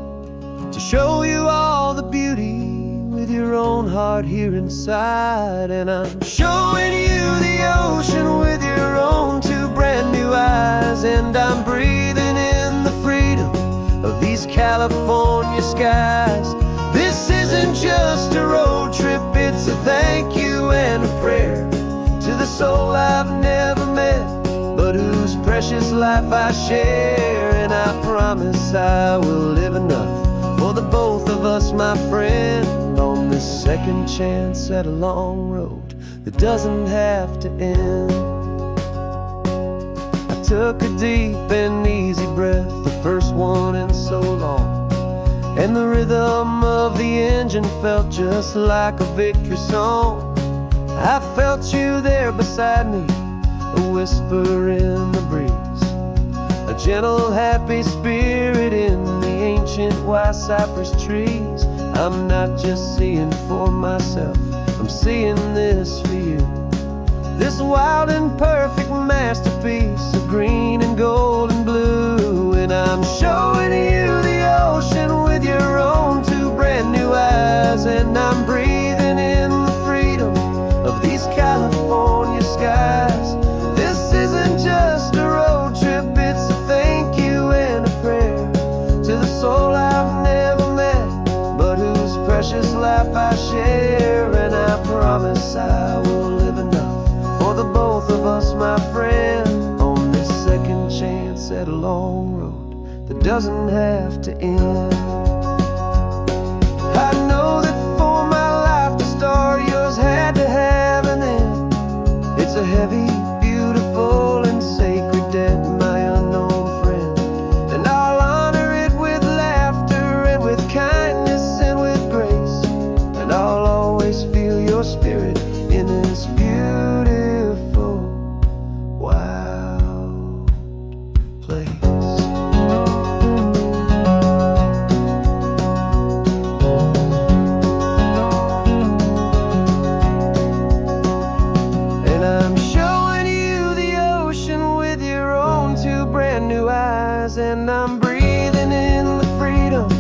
to show you all the beauty with your own heart here inside. And I'm showing you the ocean with your own two brand new eyes, and I'm breathing in the freedom of these California skies. This isn't just a road trip, it's a thank you and a prayer to the soul I've never met, but whose precious life I share. And I promise I will live enough for the both of us, my friend, on this second chance at a long road that doesn't have to end. I took a deep and easy breath, the first one in so long, and the rhythm of the engine felt just like a victory song. I felt you there beside me, a whisper in the breeze, a gentle happy spirit in the ancient white cypress trees. I'm not just seeing for myself, I'm seeing this for you, this wild and perfect masterpiece of green and gold and blue. And I'm showing you the ocean with your own two brand new eyes, and I'm breathing in the freedom of these California skies. This isn't just a road trip, it's a thank you and a life I share, and I promise I will live enough for the both of us, my friend, on this second chance at a long road that doesn't have to end. I know that for my life to start, yours had to have an end. It's a heavy, beautiful, and sacred debt, my unknown friend, and I'll honor it with laughter and with kindness and with grace, and I'll always feel your spirit in this beautiful, wild place. And I'm showing you the ocean with your own two brand new eyes, and I'm breathing in the freedom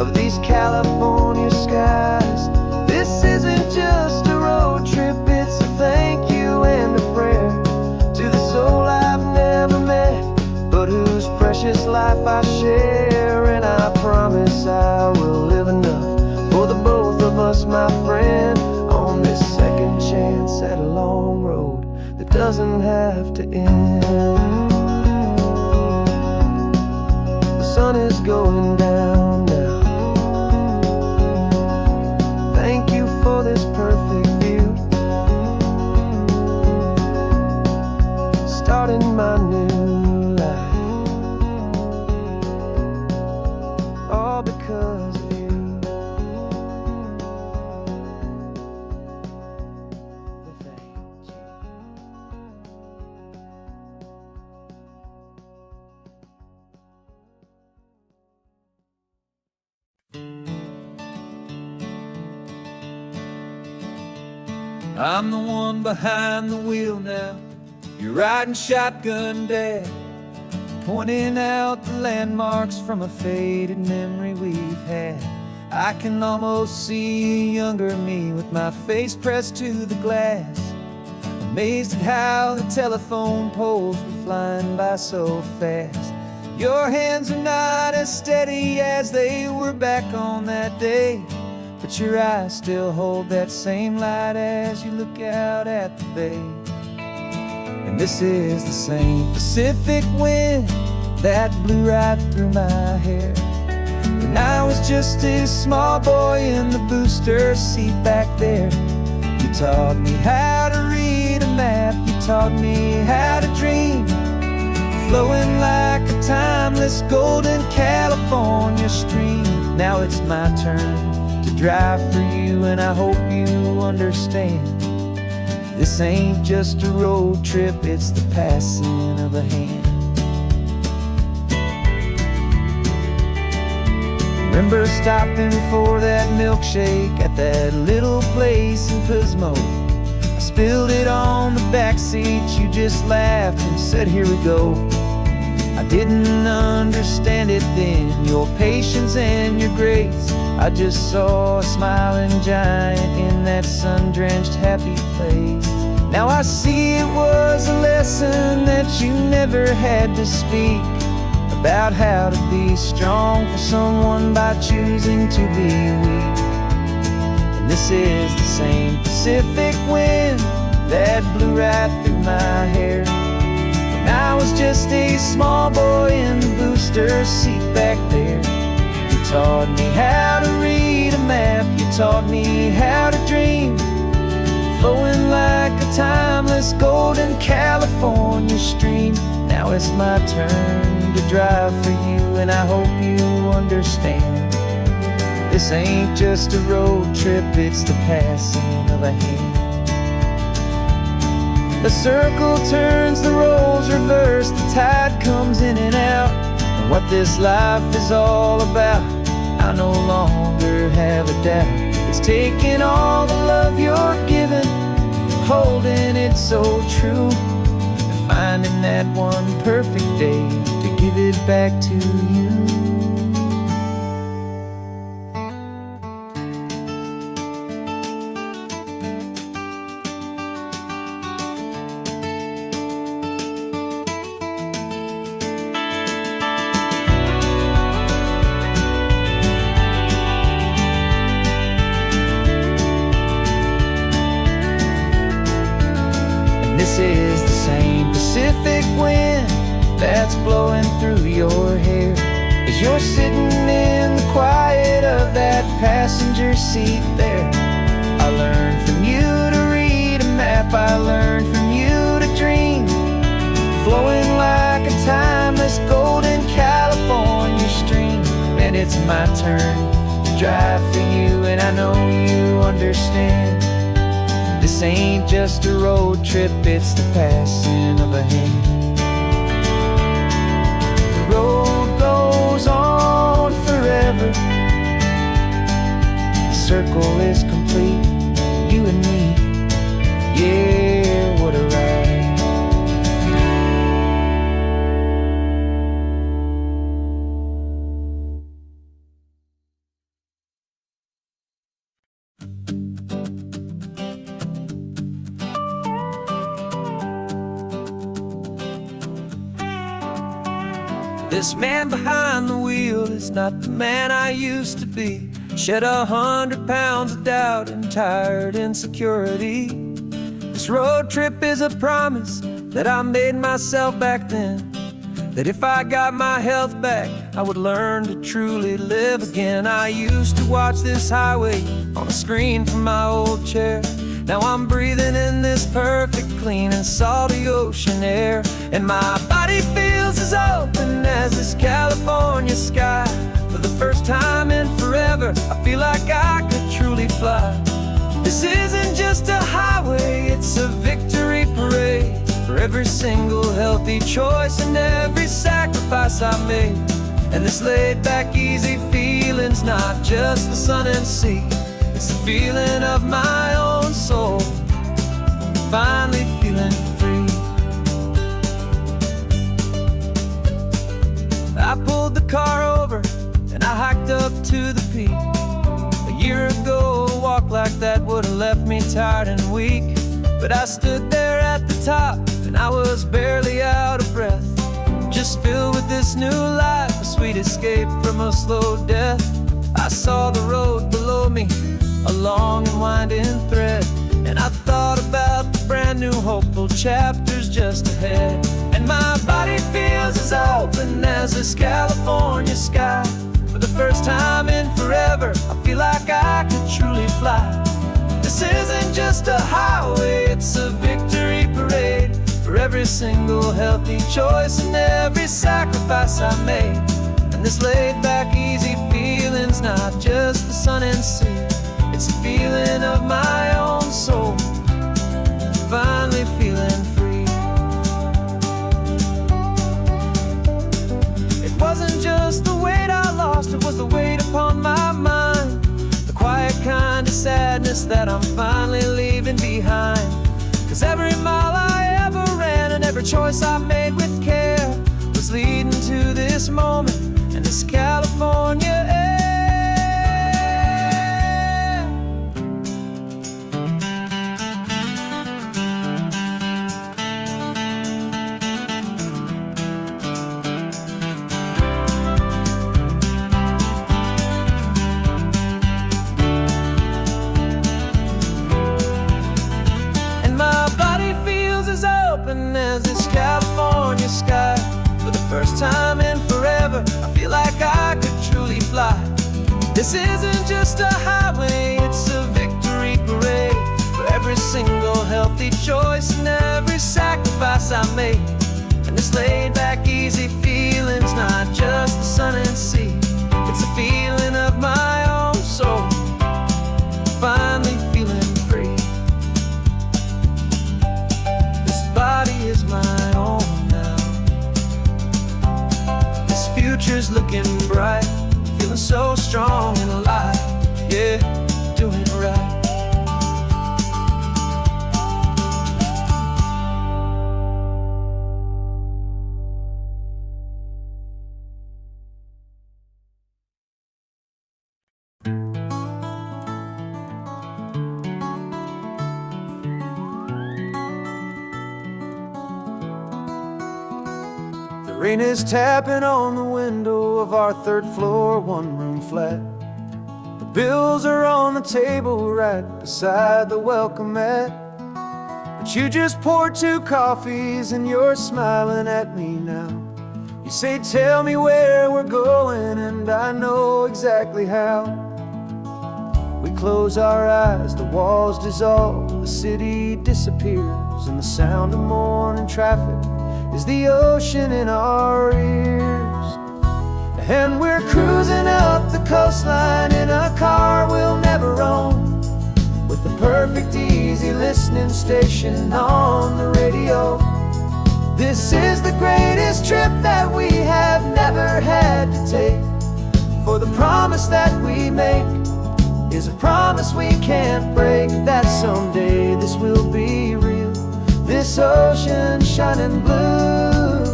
of these California skies. This isn't just a road trip, it's a thank you and a prayer to the soul I've never met, but whose precious life I share. And I promise I will live enough for the both of us, my friend, on this second chance at a long road that doesn't have to end. The sun is going down now. Thank you for this perfect view, starting my new life, all because of you. Thank you. I'm the one behind the wheel now. You're riding shotgun, Dad, pointing out the landmarks from a faded memory we've had. I can almost see a younger me with my face pressed to the glass, amazed at how the telephone poles were flying by so fast. Your hands are not as steady as they were back on that day, but your eyes still hold that same light as you look out at the bay. And this is the same Pacific wind that blew right through my hair when I was just a small boy in the booster seat back there. You taught me how to read a map, you taught me how to dream, flowing like a timeless golden California stream. Now it's my turn to drive for you, and I hope you understand. This ain't just a road trip, it's the passing of a hand. Remember stopping for that milkshake at that little place in Pismo? I spilled it on the back seat, you just laughed and said, here we go. I didn't understand it then, your patience and your grace. I just saw a smiling giant in that sun-drenched happy place. Now I see it was a lesson that you never had to speak, about how to be strong for someone by choosing to be weak. And this is the same Pacific wind that blew right through my hair when I was just a small boy in the booster seat back there. You taught me how to read a map, you taught me how to dream, flowing like a timeless golden California stream. Now it's my turn to drive for you, and I hope you understand. This ain't just a road trip, it's the passing of a hand. The circle turns, the roles reverse, the tide comes in and out, and what this life is all about, I no longer have a doubt. It's taking all the love you're giving, holding it so true, and finding that one perfect day to give it back to you. wind that's blowing through your hair as you're sitting in the quiet of that passenger seat there. I learned from you to read a map, I learned from you to dream, flowing like a timeless golden California stream. And it's my turn to drive for you, and I know you understand. This ain't just a road trip, it's the passing of a hand. The road goes on forever, the circle is complete, you and me, yeah, what a ride. This man behind the wheel is not the man I used to be. Shed 100 pounds of doubt and tired insecurity. This road trip is a promise that I made myself back then, that if I got my health back, I would learn to truly live again. I used to watch this highway on a screen from my old chair. Now I'm breathing in this perfect, clean and salty ocean air. And my body feels as open as this California sky. For the first time in forever, I feel like I could truly fly. This isn't just a highway, it's a victory parade. For every single healthy choice and every sacrifice I made. And this laid back easy feeling's not just the sun and sea, it's the feeling of my own soul, finally feeling free. I pulled the car over and I hiked up to the peak. A year ago, a walk like that would have left me tired and weak. But I stood there at the top and I was barely out of breath, just filled with this new life, a sweet escape from a slow death. I saw the road below me, a long and winding thread, and I thought about the brand new hopeful chapters just ahead. And my body feels as open as this California sky. For the first time in forever, I feel like I could truly fly. This isn't just a highway, it's a victory parade. For every single healthy choice and every sacrifice I made. And this laid back easy feeling's not just the sun and sea, it's a feeling of my own soul, finally feeling free. It wasn't just the weight I lost, it was the weight upon my mind. The quiet kind of sadness that I'm finally leaving behind. Cause every mile I ever ran and every choice I made with care was leading to this moment and this California air. As this California sky. For the first time in forever, I feel like I could truly fly. This isn't just a highway, it's a victory parade. For every single healthy choice and every sacrifice I made. And this laid back easy feeling's not just the sun and sea, it's a feeling of my own soul, finally feeling free. Body is my own now. This future's looking bright, feeling so strong and alive. Yeah, doing it right. Rain is tapping on the window of our third floor, one-room flat. The bills are on the table right beside the welcome mat. But you just poured 2 coffees and you're smiling at me now. You say, tell me where we're going, and I know exactly how. We close our eyes, the walls dissolve, the city disappears, and the sound of morning traffic is the ocean in our ears. And we're cruising up the coastline in a car we'll never own, with the perfect easy listening station on the radio. This is the greatest trip that we have never had to take, for the promise that we make is a promise we can't break, that someday this will be real, this ocean shining blue.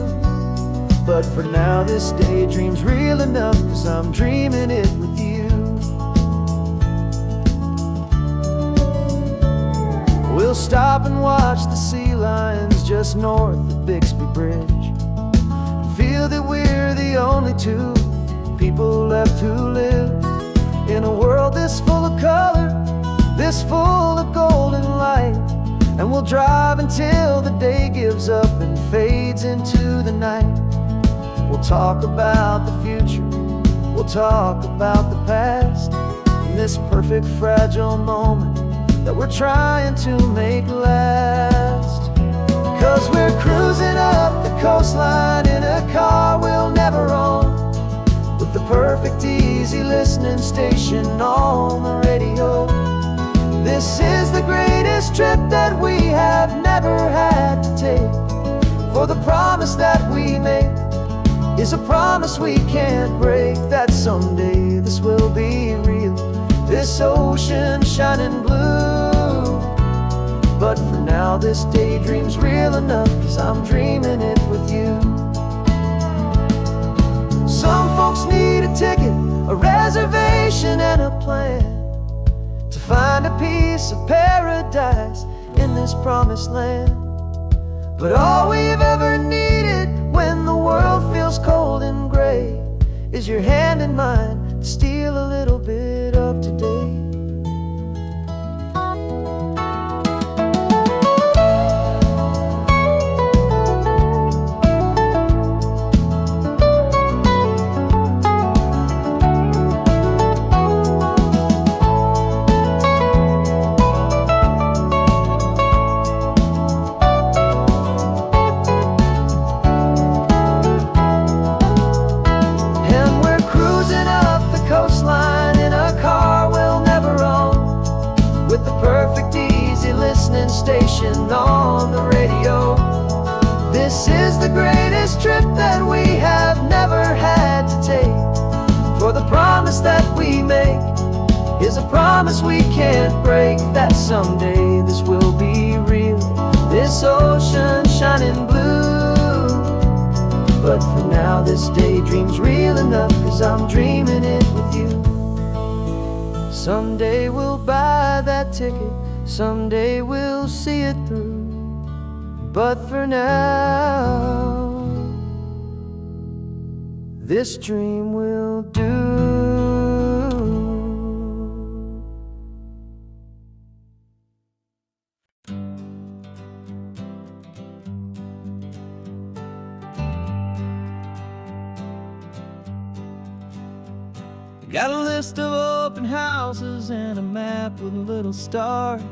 But for now this daydream's real enough, 'cause I'm dreaming it with you. We'll stop and watch the sea lions just north of Bixby Bridge, and feel that we're the only 2 people left who live in a world this full of color, this full of golden light. And we'll drive until the day gives up and fades into the night. We'll talk about the future, we'll talk about the past, in this perfect fragile moment that we're trying to make last. 'Cause we're cruising up the coastline in a car we'll never own, with the perfect easy listening station on the radio. This is the greatest trip that we have never had to take, for the promise that we make is a promise we can't break, that someday this will be real, this ocean shining blue. But for now this daydream's real enough, 'cause I'm dreaming it with you. Some folks need a ticket, a reservation and a plan, to find a piece of paradise in this promised land. But all we've ever needed when the world feels cold and gray is your hand in mine to steal a little bit of today. Station on the radio. This is the greatest trip that we have never had to take, for the promise that we make is a promise we can't break, that someday this will be real, this ocean shining blue. But for now this daydream's real enough, 'cause I'm dreaming it with you. Someday we'll buy that ticket, someday we'll see it through, but for now this dream will do. Got a list of open houses and a map with little stars.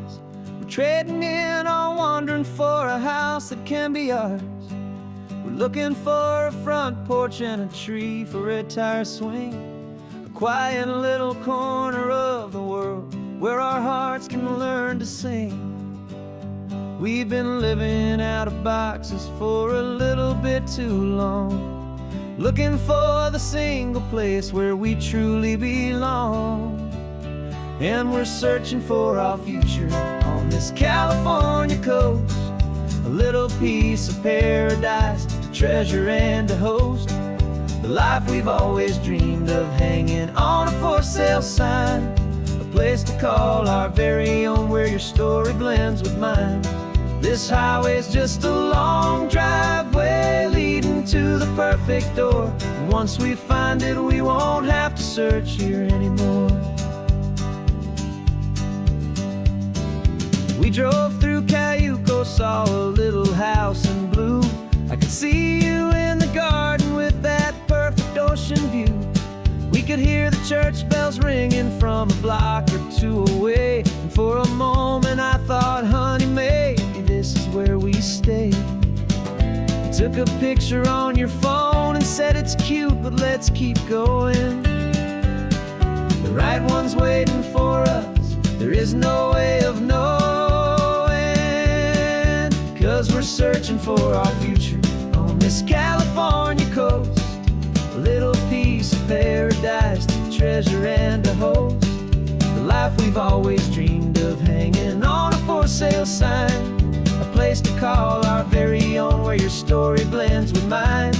We're trading in on wandering for a house that can be ours. We're looking for a front porch and a tree for a tire swing, a quiet little corner of the world where our hearts can learn to sing. We've been living out of boxes for a little bit too long, looking for the single place where we truly belong. And we're searching for our future on this California coast, a little piece of paradise to treasure and to host, the life we've always dreamed of, hanging on a for sale sign, a place to call our very own, where your story blends with mine. This highway's just a long driveway leading to the perfect door, and once we find it we won't have to search here anymore. We drove through Cayucos saw a little house in blue. I could see you in the garden with that perfect ocean view. We could hear the church bells ringing from a block or two away. And for a moment I thought, honey, maybe this is where we stay. You took a picture on your phone and said it's cute, but let's keep going. The right one's waiting for us, there is no way of knowing. 'Cause we're searching for our future on this California coast. A little piece of paradise to treasure and to host. The life we've always dreamed of, hanging on a for sale sign. A place to call our very own, where your story blends with mine.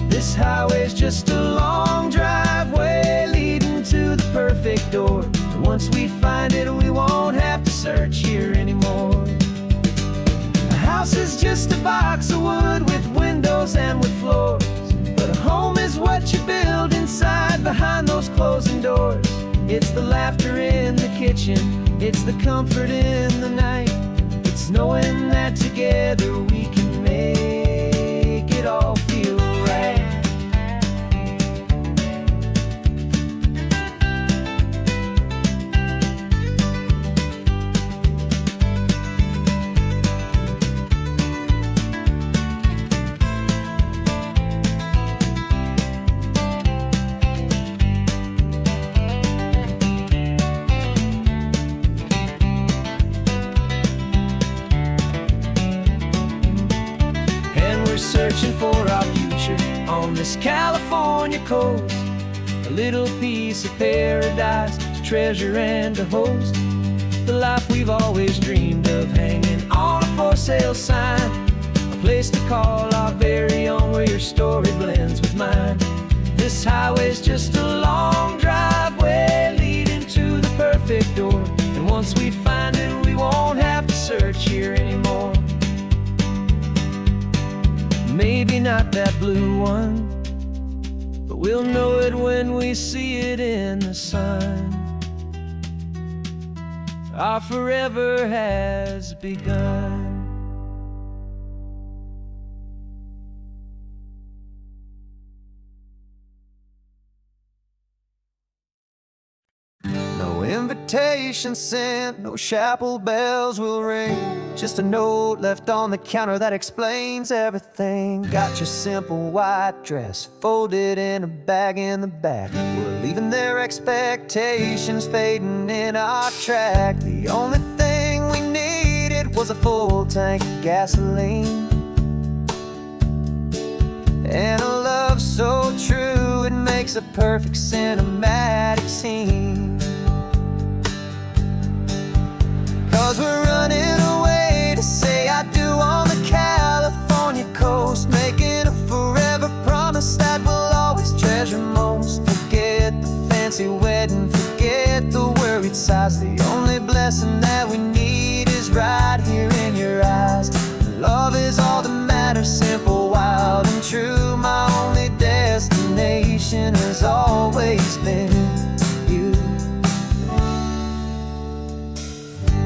This highway's just a long driveway leading to the perfect door. And once we find it, we won't have to search here anymore. A house is just a box of wood with windows and with floors. But a home is what you build inside behind those closing doors. It's the laughter in the kitchen, it's the comfort in the night. It's knowing that together we can make it all feel right. Searching for our future on this California coast. A little piece of paradise to treasure and to host. The life we've always dreamed of, hanging on a for sale sign. A place to call our very own, where your story blends with mine. This highway's just a long driveway leading to the perfect door. And once we find it, we won't have to search here anymore. Maybe not that blue one, but we'll know it when we see it in the sun. Our forever has begun. No invitation sent, no chapel bells will ring. Just a note left on the counter that explains everything. Got your simple white dress folded in a bag in the back. We're leaving their expectations fading in our track. The only thing we needed was a full tank of gasoline, and a love so true it makes a perfect cinematic scene. 'Cause we're running away to say I do on the California coast, making a forever promise that we'll always treasure most. Forget the fancy wedding, forget the worried sighs. The only blessing that we need is right here in your eyes. Love is all that matters, simple, wild, and true. My only destination has always been you.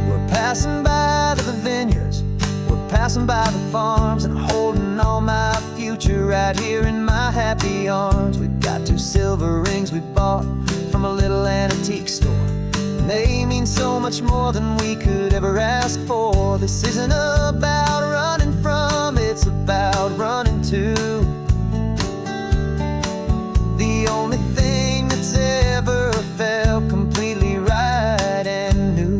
We're passing by the vineyards, we're passing by the farms, and holding on my future right here in my happy arms. We've got 2 silver rings we bought from a little antique store, and they mean so much more than we could ever ask for. This isn't about running from, it's about running to. The only thing that's ever felt completely right and new.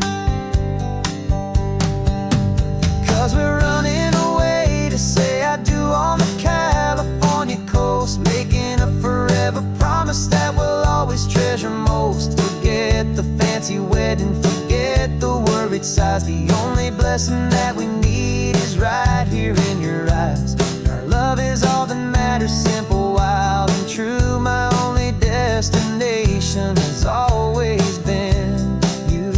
'Cause we're running away to say I do on the California coast, making a forever promise that we'll always treasure most. Forget the fancy wedding, forget the worried sighs. The only blessing that we need is right here in your eyes. Our love is all that matters, simple, wild, and true. My only destination has always been you.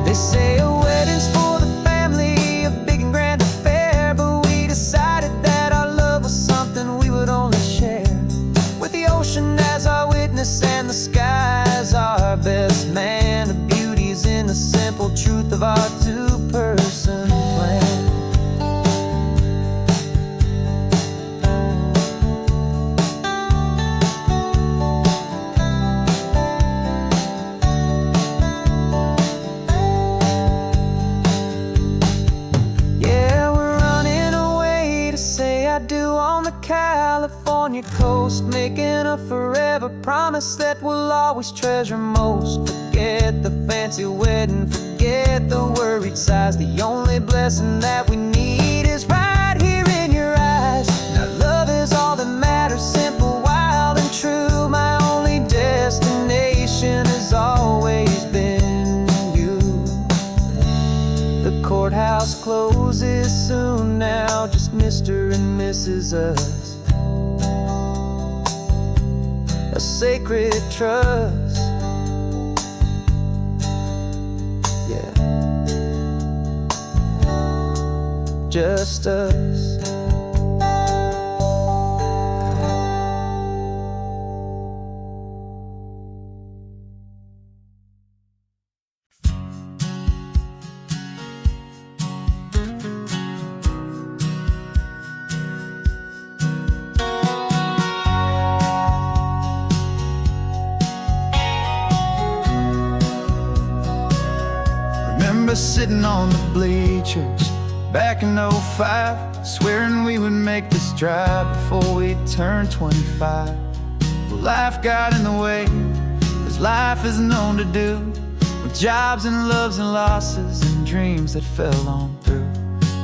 They say a wedding's for the family, a big and grand affair, but we decided that our love was something we would only share with the ocean as our witness and the sky as our best man. The beauty's in the simple truth of our 2 persons. California coast, making a forever promise that we'll always treasure most. Forget the fancy wedding, forget the worried sighs. The only blessing that we need is right here in your eyes. Now love is all that matters, simple, wild and true. My only destination has always been you. The courthouse closes soon now, just Mr. and Mrs. Us. A sacred trust, yeah, just us. Remember sitting on the bleachers back in '05, swearing we would make this drive before we turned 25. Well, life got in the way, as life is known to do, with jobs and loves and losses and dreams that fell on through.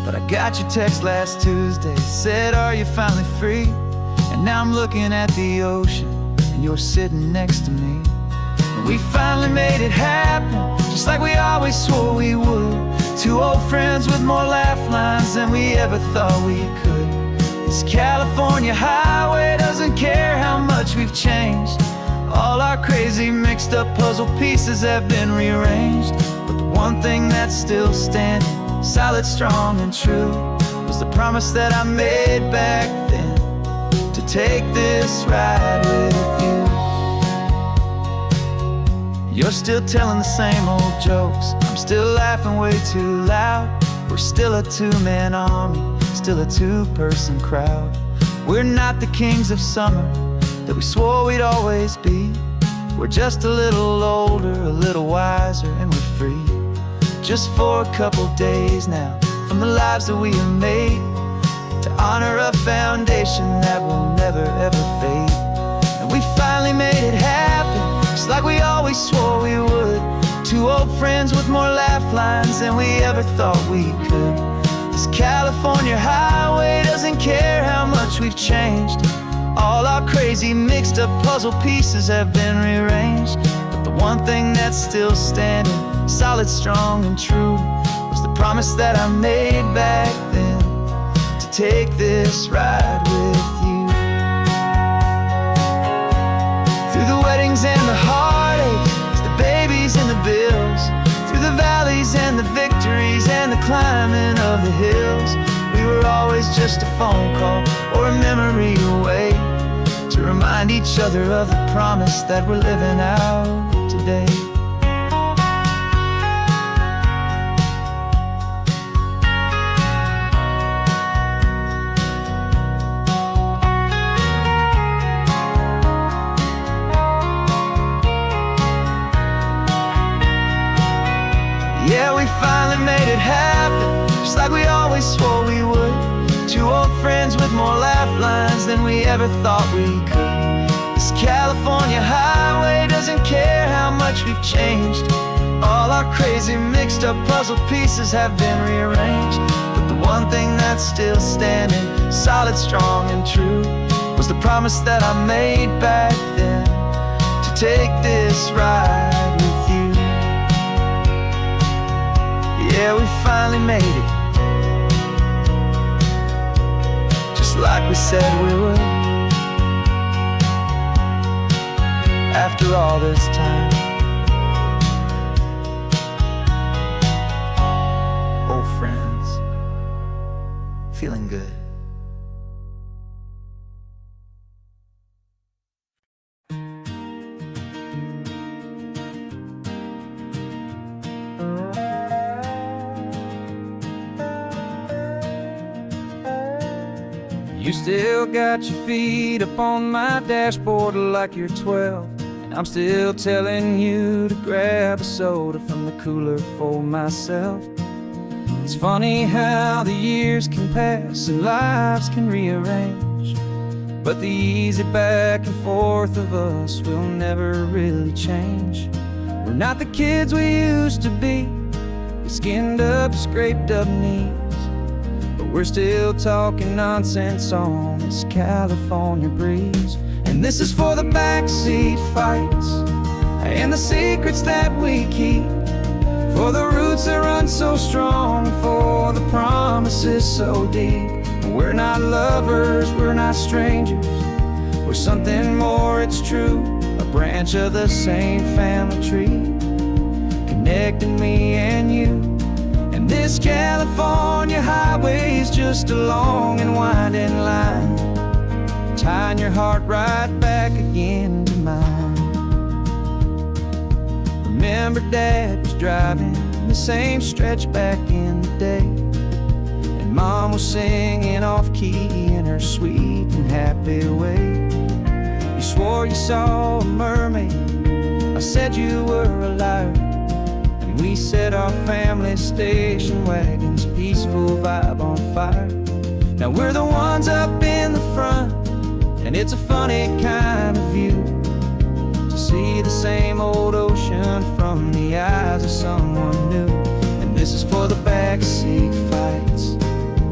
But I got your text last Tuesday, said, are you finally free? And now I'm looking at the ocean, and you're sitting next to me. We finally made it happen, just like we always swore we would. Two old friends with more laugh lines than we ever thought we could. This California highway doesn't care how much we've changed. All our crazy mixed up puzzle pieces have been rearranged. But the one thing that's still standing, solid, strong and true, was the promise that I made back then, to take this ride with you. You're still telling the same old jokes, I'm still laughing way too loud. We're still a two-man army, still a two-person crowd. We're not the kings of summer that we swore we'd always be. We're just a little older, a little wiser, and we're free. Just for a couple days now, from the lives that we have made, to honor a foundation that will never ever fade. And we finally made it happen, just like we always swore we would. Two old friends with more laugh lines than we ever thought we could. This California highway doesn't care how much we've changed. All our crazy mixed up puzzle pieces have been rearranged. But the one thing that's still standing, solid, strong and true, was the promise that I made back then, to take this ride with you. Through the weddings and the heartaches, the babies and the bills, through the valleys and the victories and the climbing of the hills, we were always just a phone call or a memory away, to remind each other of the promise that we're living out today. Yeah, we finally made it happen, just like we always swore we would. Two old friends with more laugh lines than we ever thought we could. This California highway doesn't care how much we've changed. All our crazy mixed up puzzle pieces have been rearranged. But the one thing that's still standing, solid, strong and true, was the promise that I made back then, to take this ride with you. Yeah, we finally made it, just like we said we would. After all this time, old friends, feeling good. You still got your feet up on my dashboard like you're 12, and I'm still telling you to grab a soda from the cooler for myself. It's funny how the years can pass and lives can rearrange, But the easy back and forth of us will never really change. We're not the kids we used to be, with skinned up, scraped up knees. But we're still talking nonsense on this California breeze. And this is for the backseat fights and the secrets that we keep, for the roots that run so strong, for the promises so deep. We're not lovers, we're not strangers, we're something more, it's true. A branch of the same family tree, connecting me and you. And this California highway is just a long and winding line, tying your heart right back again to mine. Remember Dad was driving the same stretch back in the day, Mom was singing off-key in her sweet and happy way. You swore you saw a mermaid, I said you were a liar, and we set our family station wagon's peaceful vibe on fire. Now we're the ones up in the front, and it's a funny kind of view to see the same old ocean from the eyes of someone new. And this is for the backseat fights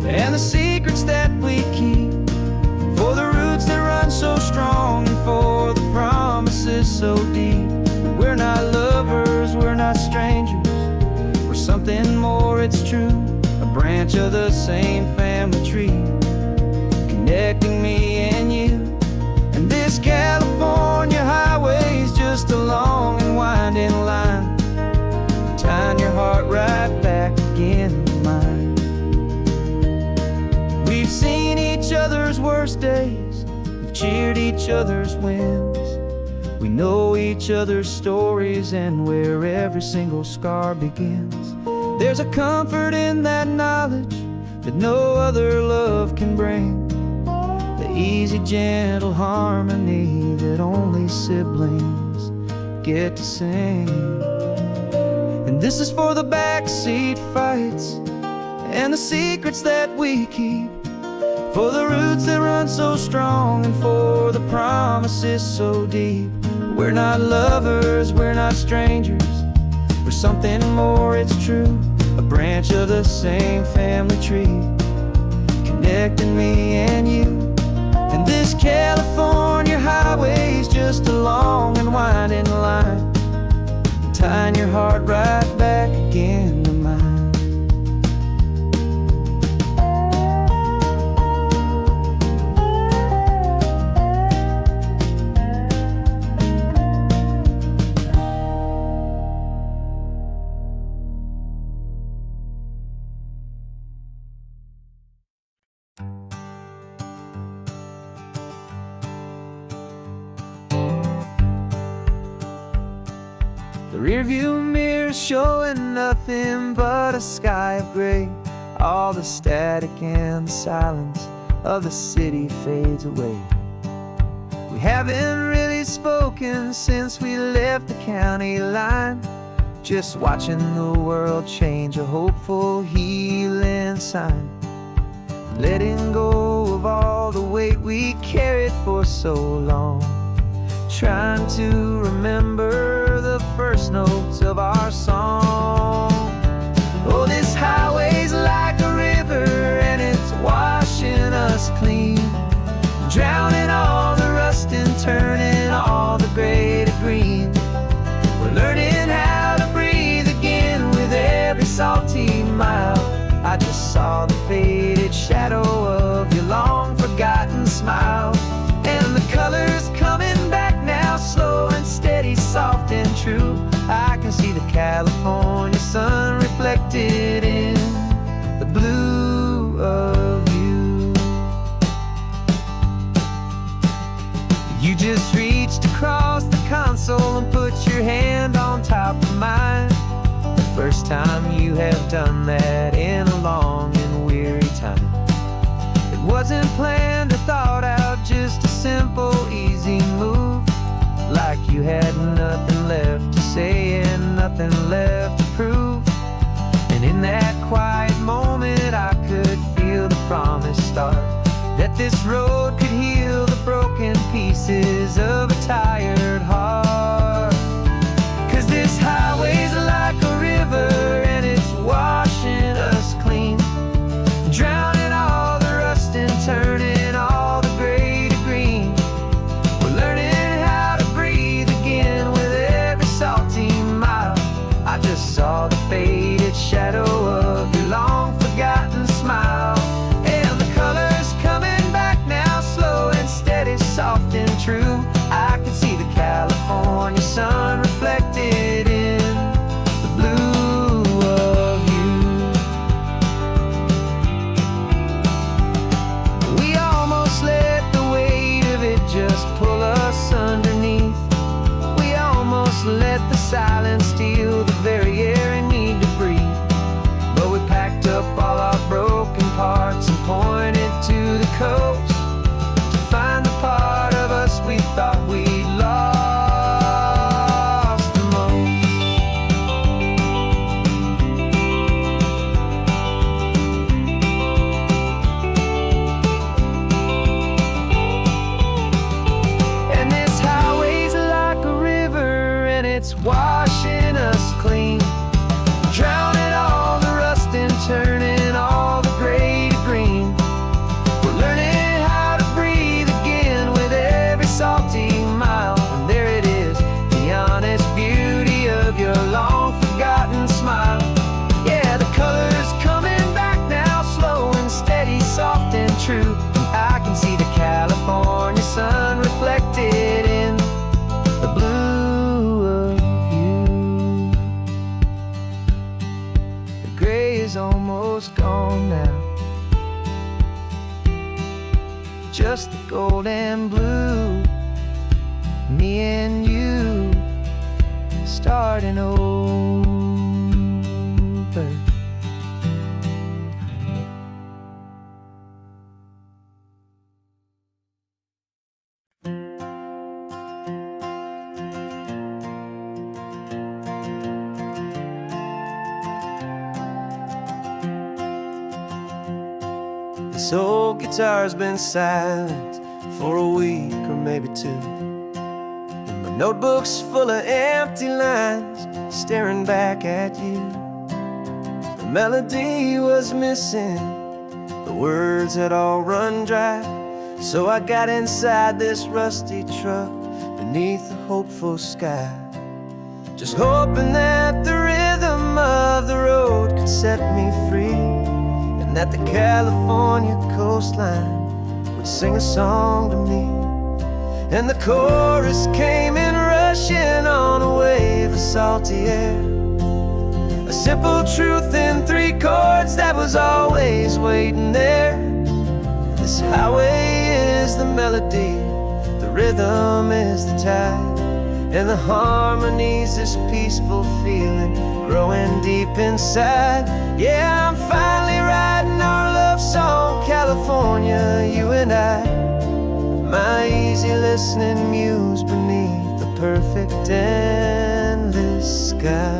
and the secrets that we keep, for the roots that run so strong, and for the promises so deep. We're not lovers, we're not strangers, we're something more, it's true. A branch of the same family tree, connecting me and you. And this California highway is just a long and winding line, tying your heart right back again to mine. We've seen each other's worst days, we've cheered each other's wins. We know each other's stories and where every single scar begins. There's a comfort in that knowledge that no other love can bring, the easy, gentle harmony that only siblings get to sing. And this is for the backseat fights and the secrets that we keep, for the roots that run so strong, and for the promises so deep. We're not lovers, we're not strangers, we're something more, it's true. A branch of the same family tree, connecting me and you. And this California highway is just a long and winding line, tying your heart right back again to mine. The rearview mirror showing nothing but a sky of gray. All the static and the silence of the city fades away. We haven't really spoken since we left the county line, just watching the world change, a hopeful healing sign. Letting go of all the weight we carried for so long, trying to remember the first notes of our song. Oh, this highway's like a river and it's washing us clean, drowning all the rust and turning all the gray to green. We're learning how to breathe again with every salty mile. I just saw the faded shadow of your long forgotten smile, and the colors coming back now, slow and steady, soft and true. I can see the California sun reflected in the blue of you. You just reached across the console and put your hand on top of mine, the first time you have done that in a long and weary time. It wasn't planned or thought out, just a simple, easy move, like you had nothing left to say and nothing left to prove. And in that quiet moment I could feel the promise start, that this road could heal the saw the faded shadow of your long forgotten smile. And the colors coming back now, slow and steady, soft and true. I can see the California sun reflected in the blue of you. We almost let the weight of it just pull us underneath. We almost let the silence steal the very air I need to breathe. But we packed up all our broken parts and pointed to the coast to find the part of us we thought we'd lost the most. And this highway's like a river, and it's washing us clean, drowning all the rust and turning all the gray to green. We're learning how to breathe again with every salty mile. And there it is, the honest beauty of your long forgotten smile. Yeah, the colors coming back now, slow and steady, soft and true. I can see the California sun reflected in the blue of you. The gray is almost gone now, just the gold and blue. Me and you starting over. This old guitar's been silent for a week or maybe two, and my notebook's full of empty lines staring back at you. The melody was missing, the words had all run dry. So I got inside this rusty truck beneath a hopeful sky, just hoping that the rhythm of the road could set me free, and that the California coastline would sing a song to me. And the chorus came in rushing on a wave of salty air, a simple truth in 3 chords that was always waiting there. This highway is the melody, the rhythm is the tide, and the harmony's this peaceful feeling growing deep inside. Yeah, I'm finally writing our love song, California, you and I. My easy listening muse beneath the perfect endless sky.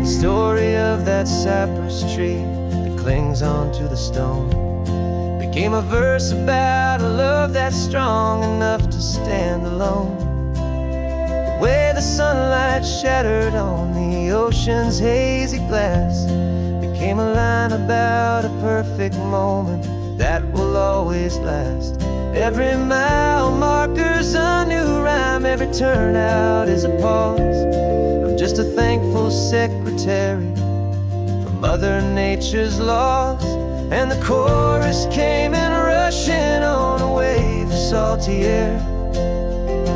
The story of that cypress tree that clings onto the stone became a verse about a love that's strong enough to stand alone. The way the sunlight shattered on the ocean's hazy glass became a line about a perfect moment that will always last. Every mile marker's a new rhyme, every turnout is a pause. I'm just a thankful secretary for Mother Nature's laws. And the chorus came in rushing on a wave of salty air,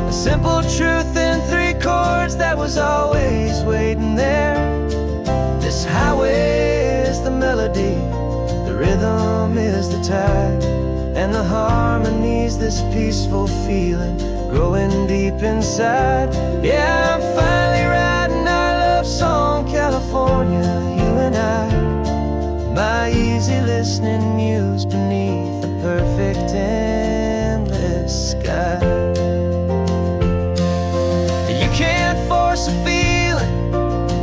a simple truth in 3 chords that was always waiting there. This highway is the melody, the rhythm is the tide, and the harmony's this peaceful feeling growing deep inside. Yeah, I'm finally writing our love song, California, you and I. My easy listening muse beneath the perfect endless sky. You can't force a feeling,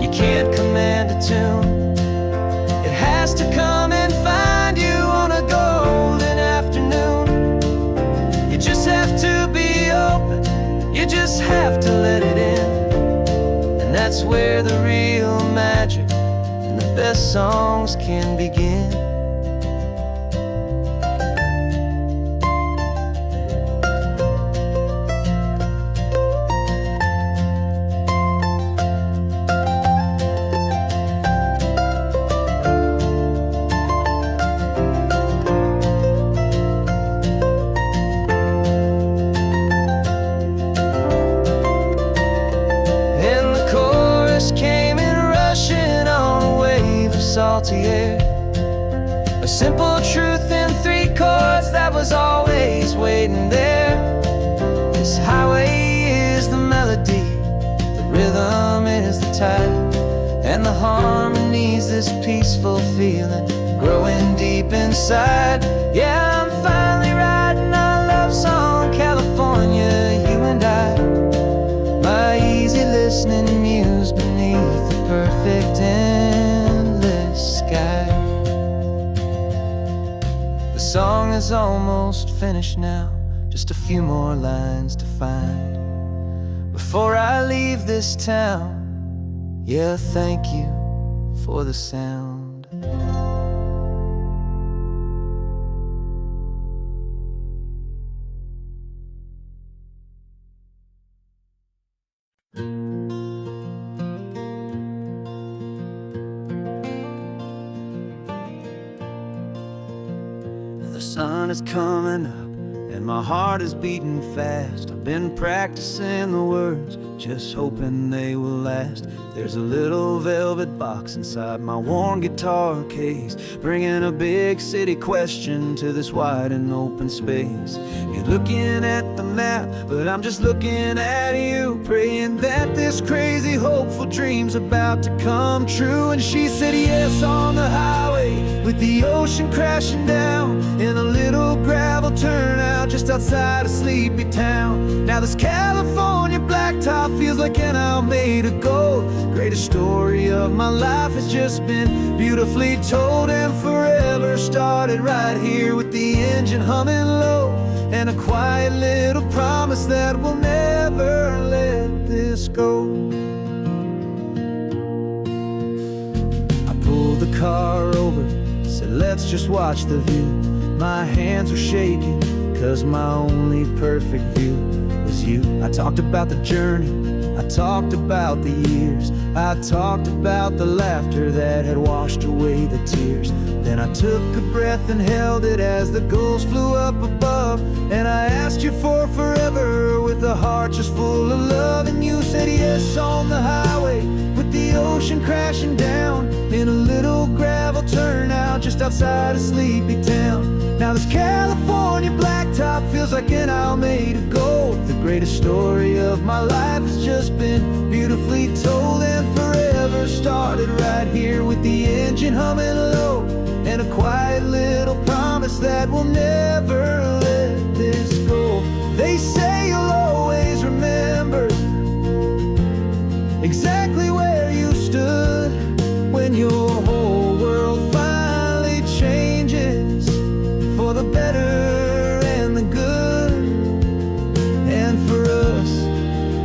you can't command a tune. It has to come and find you on a golden afternoon. You just have to be open, you just have to let it in. And that's where the real magic, the best songs can begin. salty air. A simple truth in 3 chords that was always waiting there. This highway is the melody, the rhythm is the tide, and the harmony's this peaceful feeling growing deep inside. Yeah, I'm finally writing our love song, California, you and I. My easy listening muse beneath the perfect endless sky. The song is almost finished now, just a few more lines to find before I leave this town. Yeah, thank you for the sound. The sun is coming up and my heart is beating fast. I've been practicing the words, just hoping they will last. There's a little velvet box inside my worn guitar case, bringing a big city question to this wide and open space. You're looking at the map, but I'm just looking at you, praying that this crazy hopeful dream's about to come true. And she said yes on the highway, with the ocean crashing down, in a little gravel turnout just outside of sleepy town. Now this California blacktop feels like an hour made of gold. Greatest story of my life has just been beautifully told, and forever started right here with the engine humming low, and a quiet little promise that we'll never let this go. I pulled the car over, said let's just watch the view. My hands were shaking, cause my only perfect view was you. I talked about the journey, I talked about the years, I talked about the laughter that had washed away the tears. Then I took a breath and held it as the gulls flew up above, and I asked you for forever with a heart just full of love. And you said yes on the highway, with the ocean crashing down, in a little gravel turnout just outside of sleepy town. Now this California blacktop feels like an hour made of gold. The greatest story of my life has just been beautifully told, and forever started right here with the engine humming low, and a quiet little promise that we'll never let this go. They say you'll always remember exactly where you stood when your whole world finally changes for the better and the good. And for us,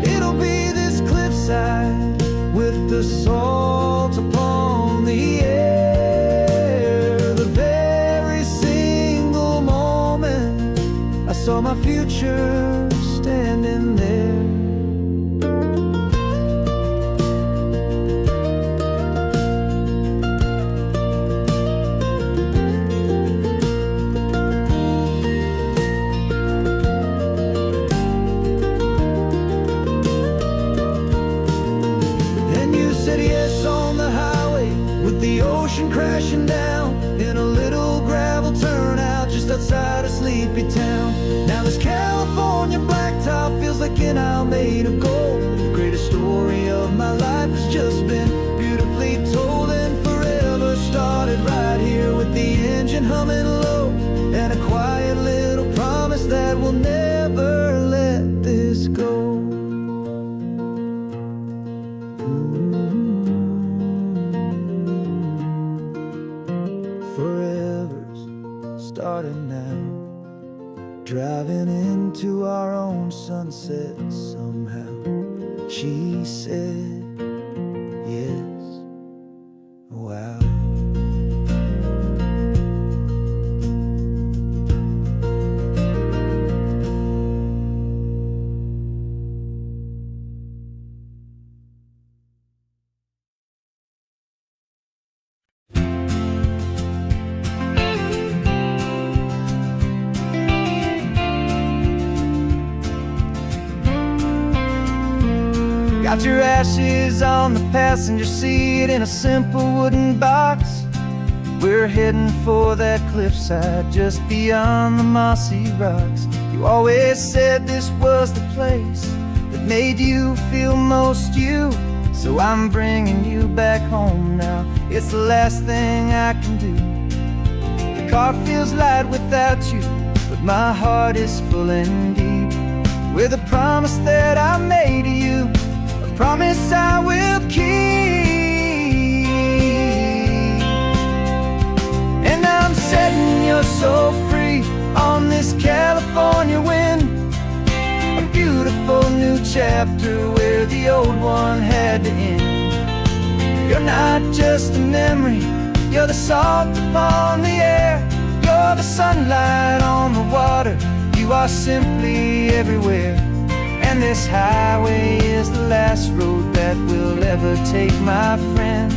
it'll be this cliffside with the salt upon the air. The very single moment I saw my future standing there. Crashing down in a little gravel turnout just outside of sleepy town. Now this California blacktop feels like an hour made of gold. The greatest story of my life has just been beautifully told, and forever started right here with the engine humming low, and a quiet little promise that we'll never let this go. Starting now, driving into our own sunset somehow. She said yes. Wow. Got your ashes on the passenger seat in a simple wooden box. We're heading for that cliffside just beyond the mossy rocks. You always said this was the place that made you feel most you. So I'm bringing you back home now. It's the last thing I can do. The car feels light without you, but my heart is full and deep with a promise that I made to you, a promise I will keep. And I'm setting your soul free on this California wind, a beautiful new chapter where the old one had to end. You're not just a memory, you're the salt upon the air, you're the sunlight on the water, you are simply everywhere. And this highway is the last road that we'll ever take, my friend.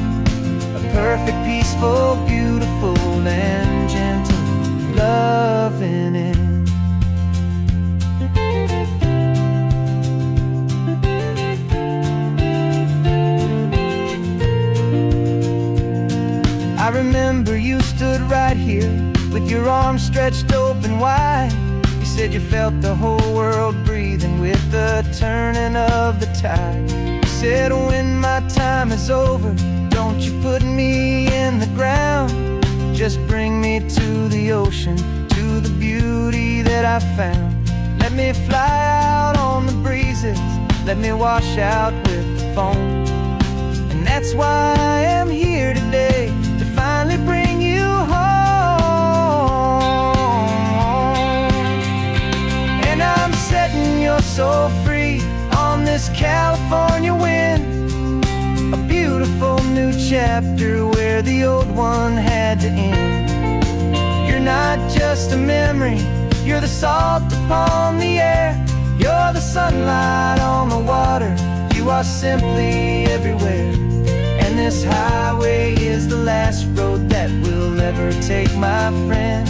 A perfect, peaceful, beautiful, and gentle loving end. I remember you stood right here with your arms stretched open wide. You said you felt the whole world breathing with the turning of the tide. You said, when my time is over, don't you put me in the ground, just bring me to the ocean, to the beauty that I found. Let me fly out on the breezes, let me wash out with the foam. And that's why I am here today, to finally bring you home. And I'm setting your soul free on this California wind, a beautiful new chapter where the old one had to end. You're not just a memory, you're the salt upon the air, you're the sunlight on the water, you are simply everywhere. And this highway is the last road that we'll ever take, my friend.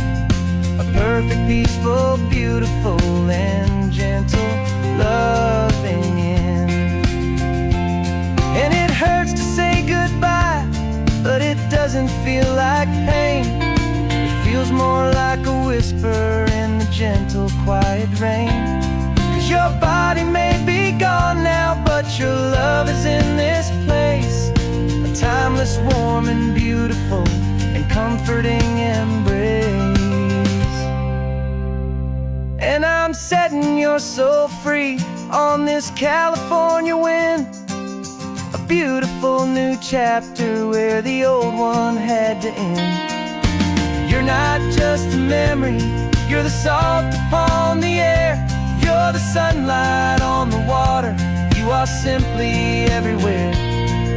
A perfect, peaceful, beautiful, and gentle loving end. And it hurts to say goodbye, but it doesn't feel like pain. It feels more like a whisper in the gentle, quiet rain. 'Cause your body may be gone now, but your love is in this place, a timeless, warm, and beautiful, and comforting embrace. And I'm setting your soul free on this California wind, a beautiful new chapter where the old one had to end. You're not just a memory, you're the salt upon the air, you're the sunlight on the water, you are simply everywhere.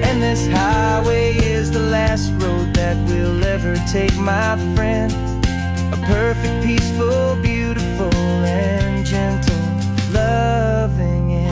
And this highway is the last road that we'll ever take, my friend. A perfect, peaceful, beautiful, and gentle loving end.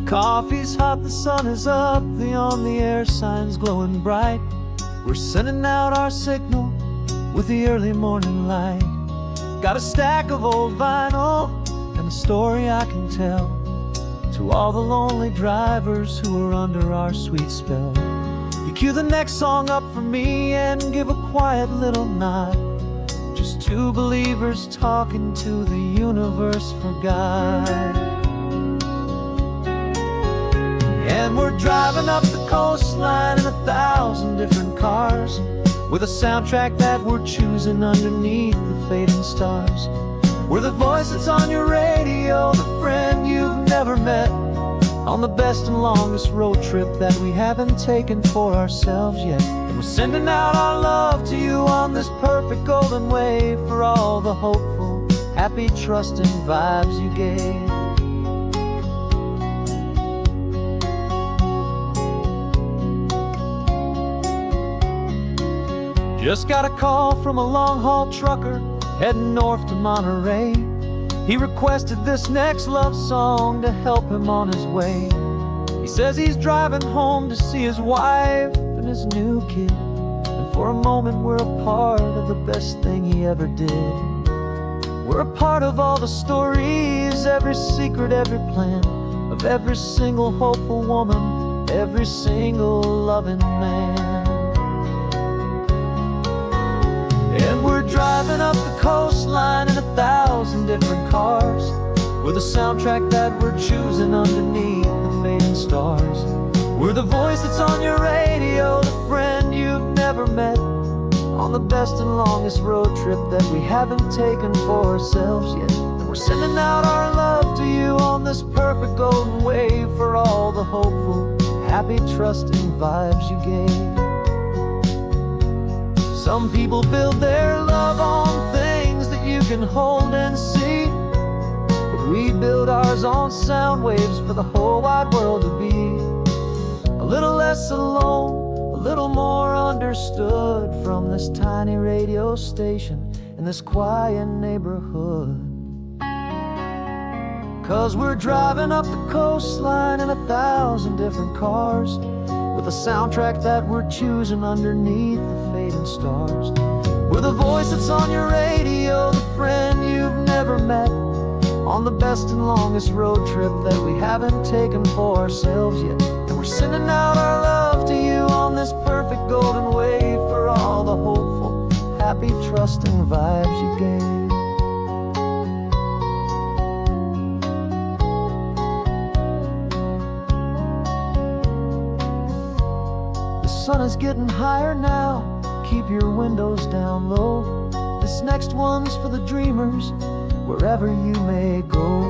Coffee's hot, the sun is up, the on the air sign's glowing bright. We're sending out our signal with the early morning light. Got a stack of old vinyl and a story I can tell to all the lonely drivers who are under our sweet spell. You cue the next song up for me and give a quiet little nod, just two believers talking to the universe for God. And we're driving up the coastline in 1,000 different cars, with a soundtrack that we're choosing underneath the fading stars. We're the voice that's on your radio, the friend you've never met, on the best and longest road trip that we haven't taken for ourselves yet. And we're sending out our love to you on this perfect golden wave, for all the hopeful, happy, trusting vibes you gave. Just got a call from a long-haul trucker heading north to Monterey. He requested this next love song to help him on his way. He says he's driving home to see his wife and his new kid, and for a moment we're a part of the best thing he ever did. We're a part of all the stories, every secret, every plan, of every single hopeful woman, every single loving man. And we're driving up the coastline in 1,000 different cars, with a soundtrack that we're choosing underneath the fading stars. We're the voice that's on your radio, the friend you've never met, on the best and longest road trip that we haven't taken for ourselves yet. And we're sending out our love to you on this perfect golden wave, for all the hopeful, happy, trusting vibes you gave. Some people build their love on things that you can hold and see, but we build ours on sound waves for the whole wide world to be a little less alone, a little more understood, from this tiny radio station in this quiet neighborhood. 'Cause we're driving up the coastline in 1,000 different cars, with a soundtrack that we're choosing underneath the fading stars. We're the voice that's on your radio, the friend you've never met, on the best and longest road trip that we haven't taken for ourselves yet. And we're sending out our love to you on this perfect golden wave, for all the hopeful, happy, trusting vibes you gave. The sun is getting higher now, keep your windows down low. This next one's for the dreamers, wherever you may go.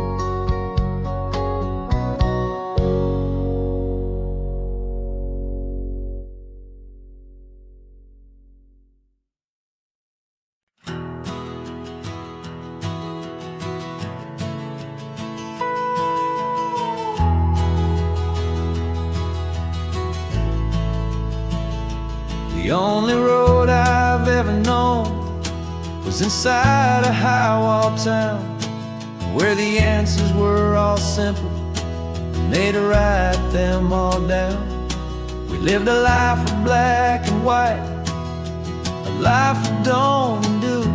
The only road I've ever known was inside a high-wall town, where the answers were all simple and they'd write them all down. We lived a life of black and white, a life of dawn and dew,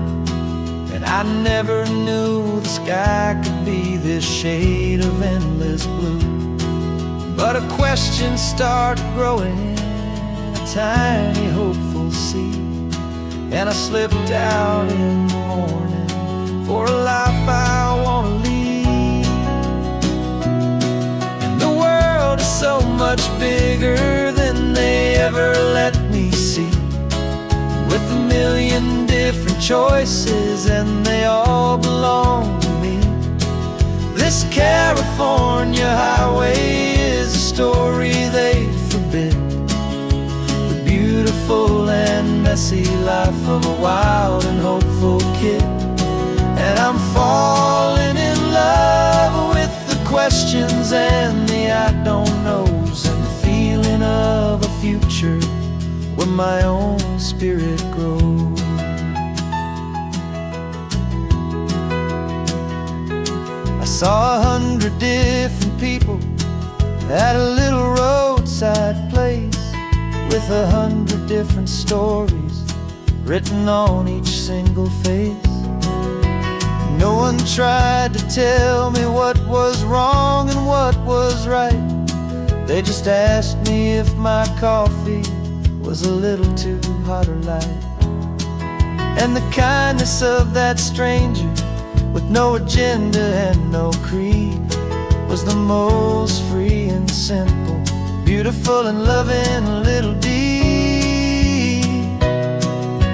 and I never knew the sky could be this shade of endless blue. But a question started growing, tiny hopeful seed, and I slipped out in the morning for a life I want to lead. And the world is so much bigger than they ever let me see, with a million different choices and they all belong to me. This California highway is a story they forbid, beautiful and messy life of a wild and hopeful kid. And I'm falling in love with the questions and the I don't knows, and the feeling of a future where my own spirit grows. I saw 100 different people at a little roadside place, with 100 different stories written on each single face. No one tried to tell me what was wrong and what was right. They just asked me if my coffee was a little too hot or light. And the kindness of that stranger, with no agenda and no creed, was the most free and simple, beautiful and loving little deed.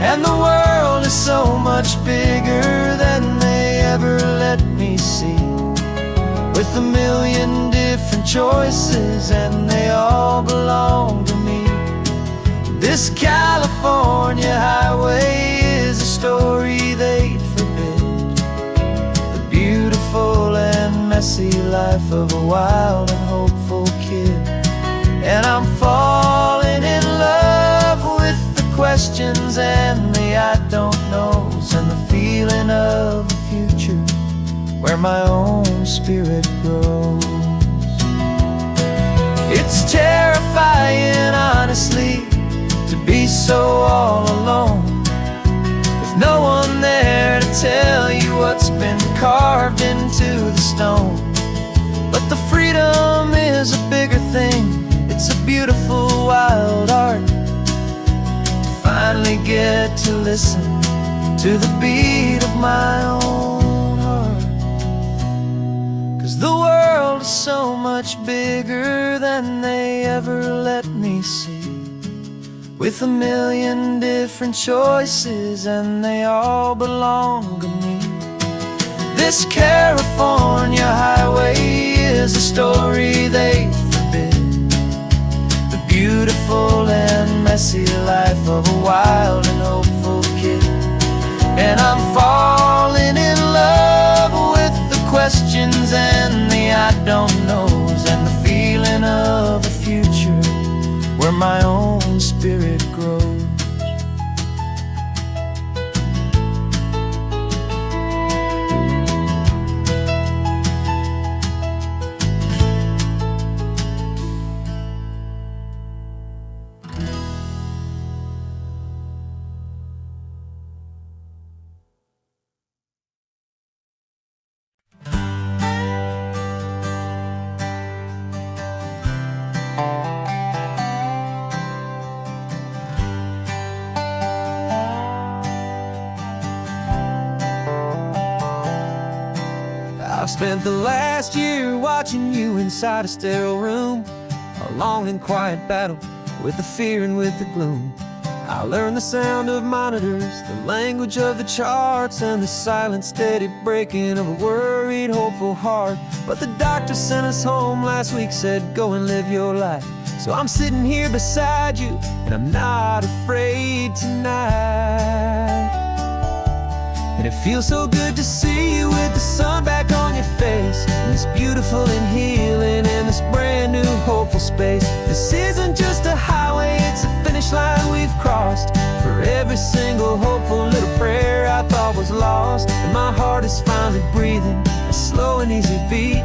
And the world is so much bigger than they ever let me see, with a million different choices and they all belong to me. This California highway is a story they'd forbid, the beautiful and messy life of a wild and hopeful kid. And I'm falling in love with the questions and where my own spirit grows. It's terrifying, honestly, to be so all alone, with no one there to tell you what's been carved into the stone. But the freedom is a bigger thing. It's a beautiful wild art to finally get to listen to the beat of my own heart. 'Cause the world is so much bigger than they ever let me see, with a million different choices and they all belong to me. This California highway is a story they forbid, the beautiful and messy life of a wild and hopeful kid. And I'm falling in love with the questions and the I don't knows, and the feeling of a future where my own spirit grows. I've spent the last year watching you inside a sterile room, a long and quiet battle with the fear and with the gloom. I learned the sound of monitors, the language of the charts, and the silent, steady breaking of a worried, hopeful heart. But the doctor sent us home last week, said go and live your life. So I'm sitting here beside you, and I'm not afraid tonight. And it feels so good to see you with the sun back on your face, and this beautiful and healing in this brand new hopeful space. This isn't just a highway, it's a finish line we've crossed. For every single hopeful little prayer I thought was lost, and my heart is finally breathing a slow and easy beat.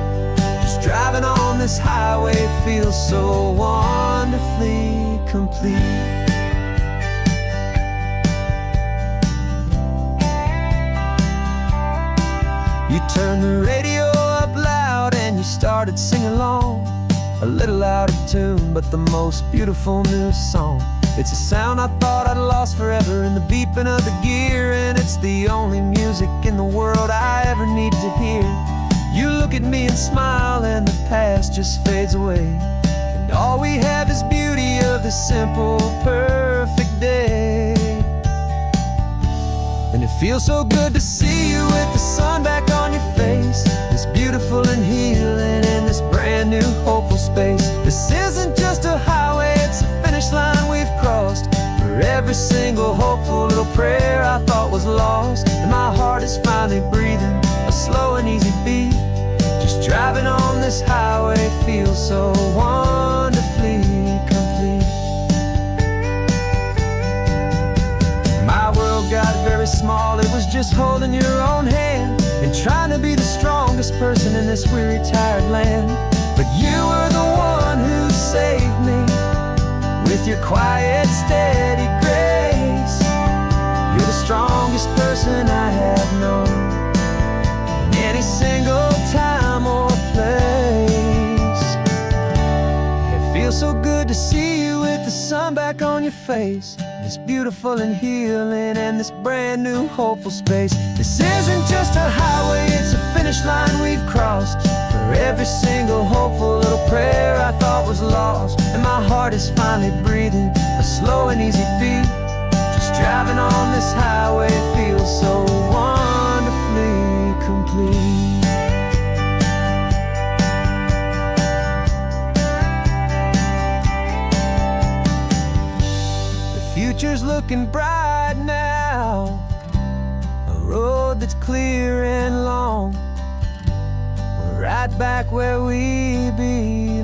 Just driving on this highway feels so wonderfully complete. You turned the radio up loud and you started singing along, a little out of tune, but the most beautiful new song. It's a sound I thought I'd lost forever in the beeping of the gear, and it's the only music in the world I ever need to hear. You look at me and smile and the past just fades away, and all we have is beauty of this simple, perfect day. And it feels so good to see you with the sun back on your face, this beautiful and healing in this brand new hopeful space. This isn't just a highway, it's a finish line we've crossed. For every single hopeful little prayer I thought was lost, and my heart is finally breathing a slow and easy beat. Just driving on this highway feels so wonderfully complete. My world got very small, it was just holding your own hand and trying to be the strongest person in this weary, tired land. But you were the one who saved me with your quiet, steady grace. You're the strongest person I have known in any single time or place. It feels so good to see you with the sun back on your face, this beautiful and healing and this brand new hopeful space. This isn't just a highway, it's a finish line we've crossed. For every single hopeful little prayer I thought was lost, and my heart is finally breathing a slow and easy beat. Just driving on this highway feels so wonderfully complete. Future's looking bright now, a road that's clear and long. We're right back where we belong.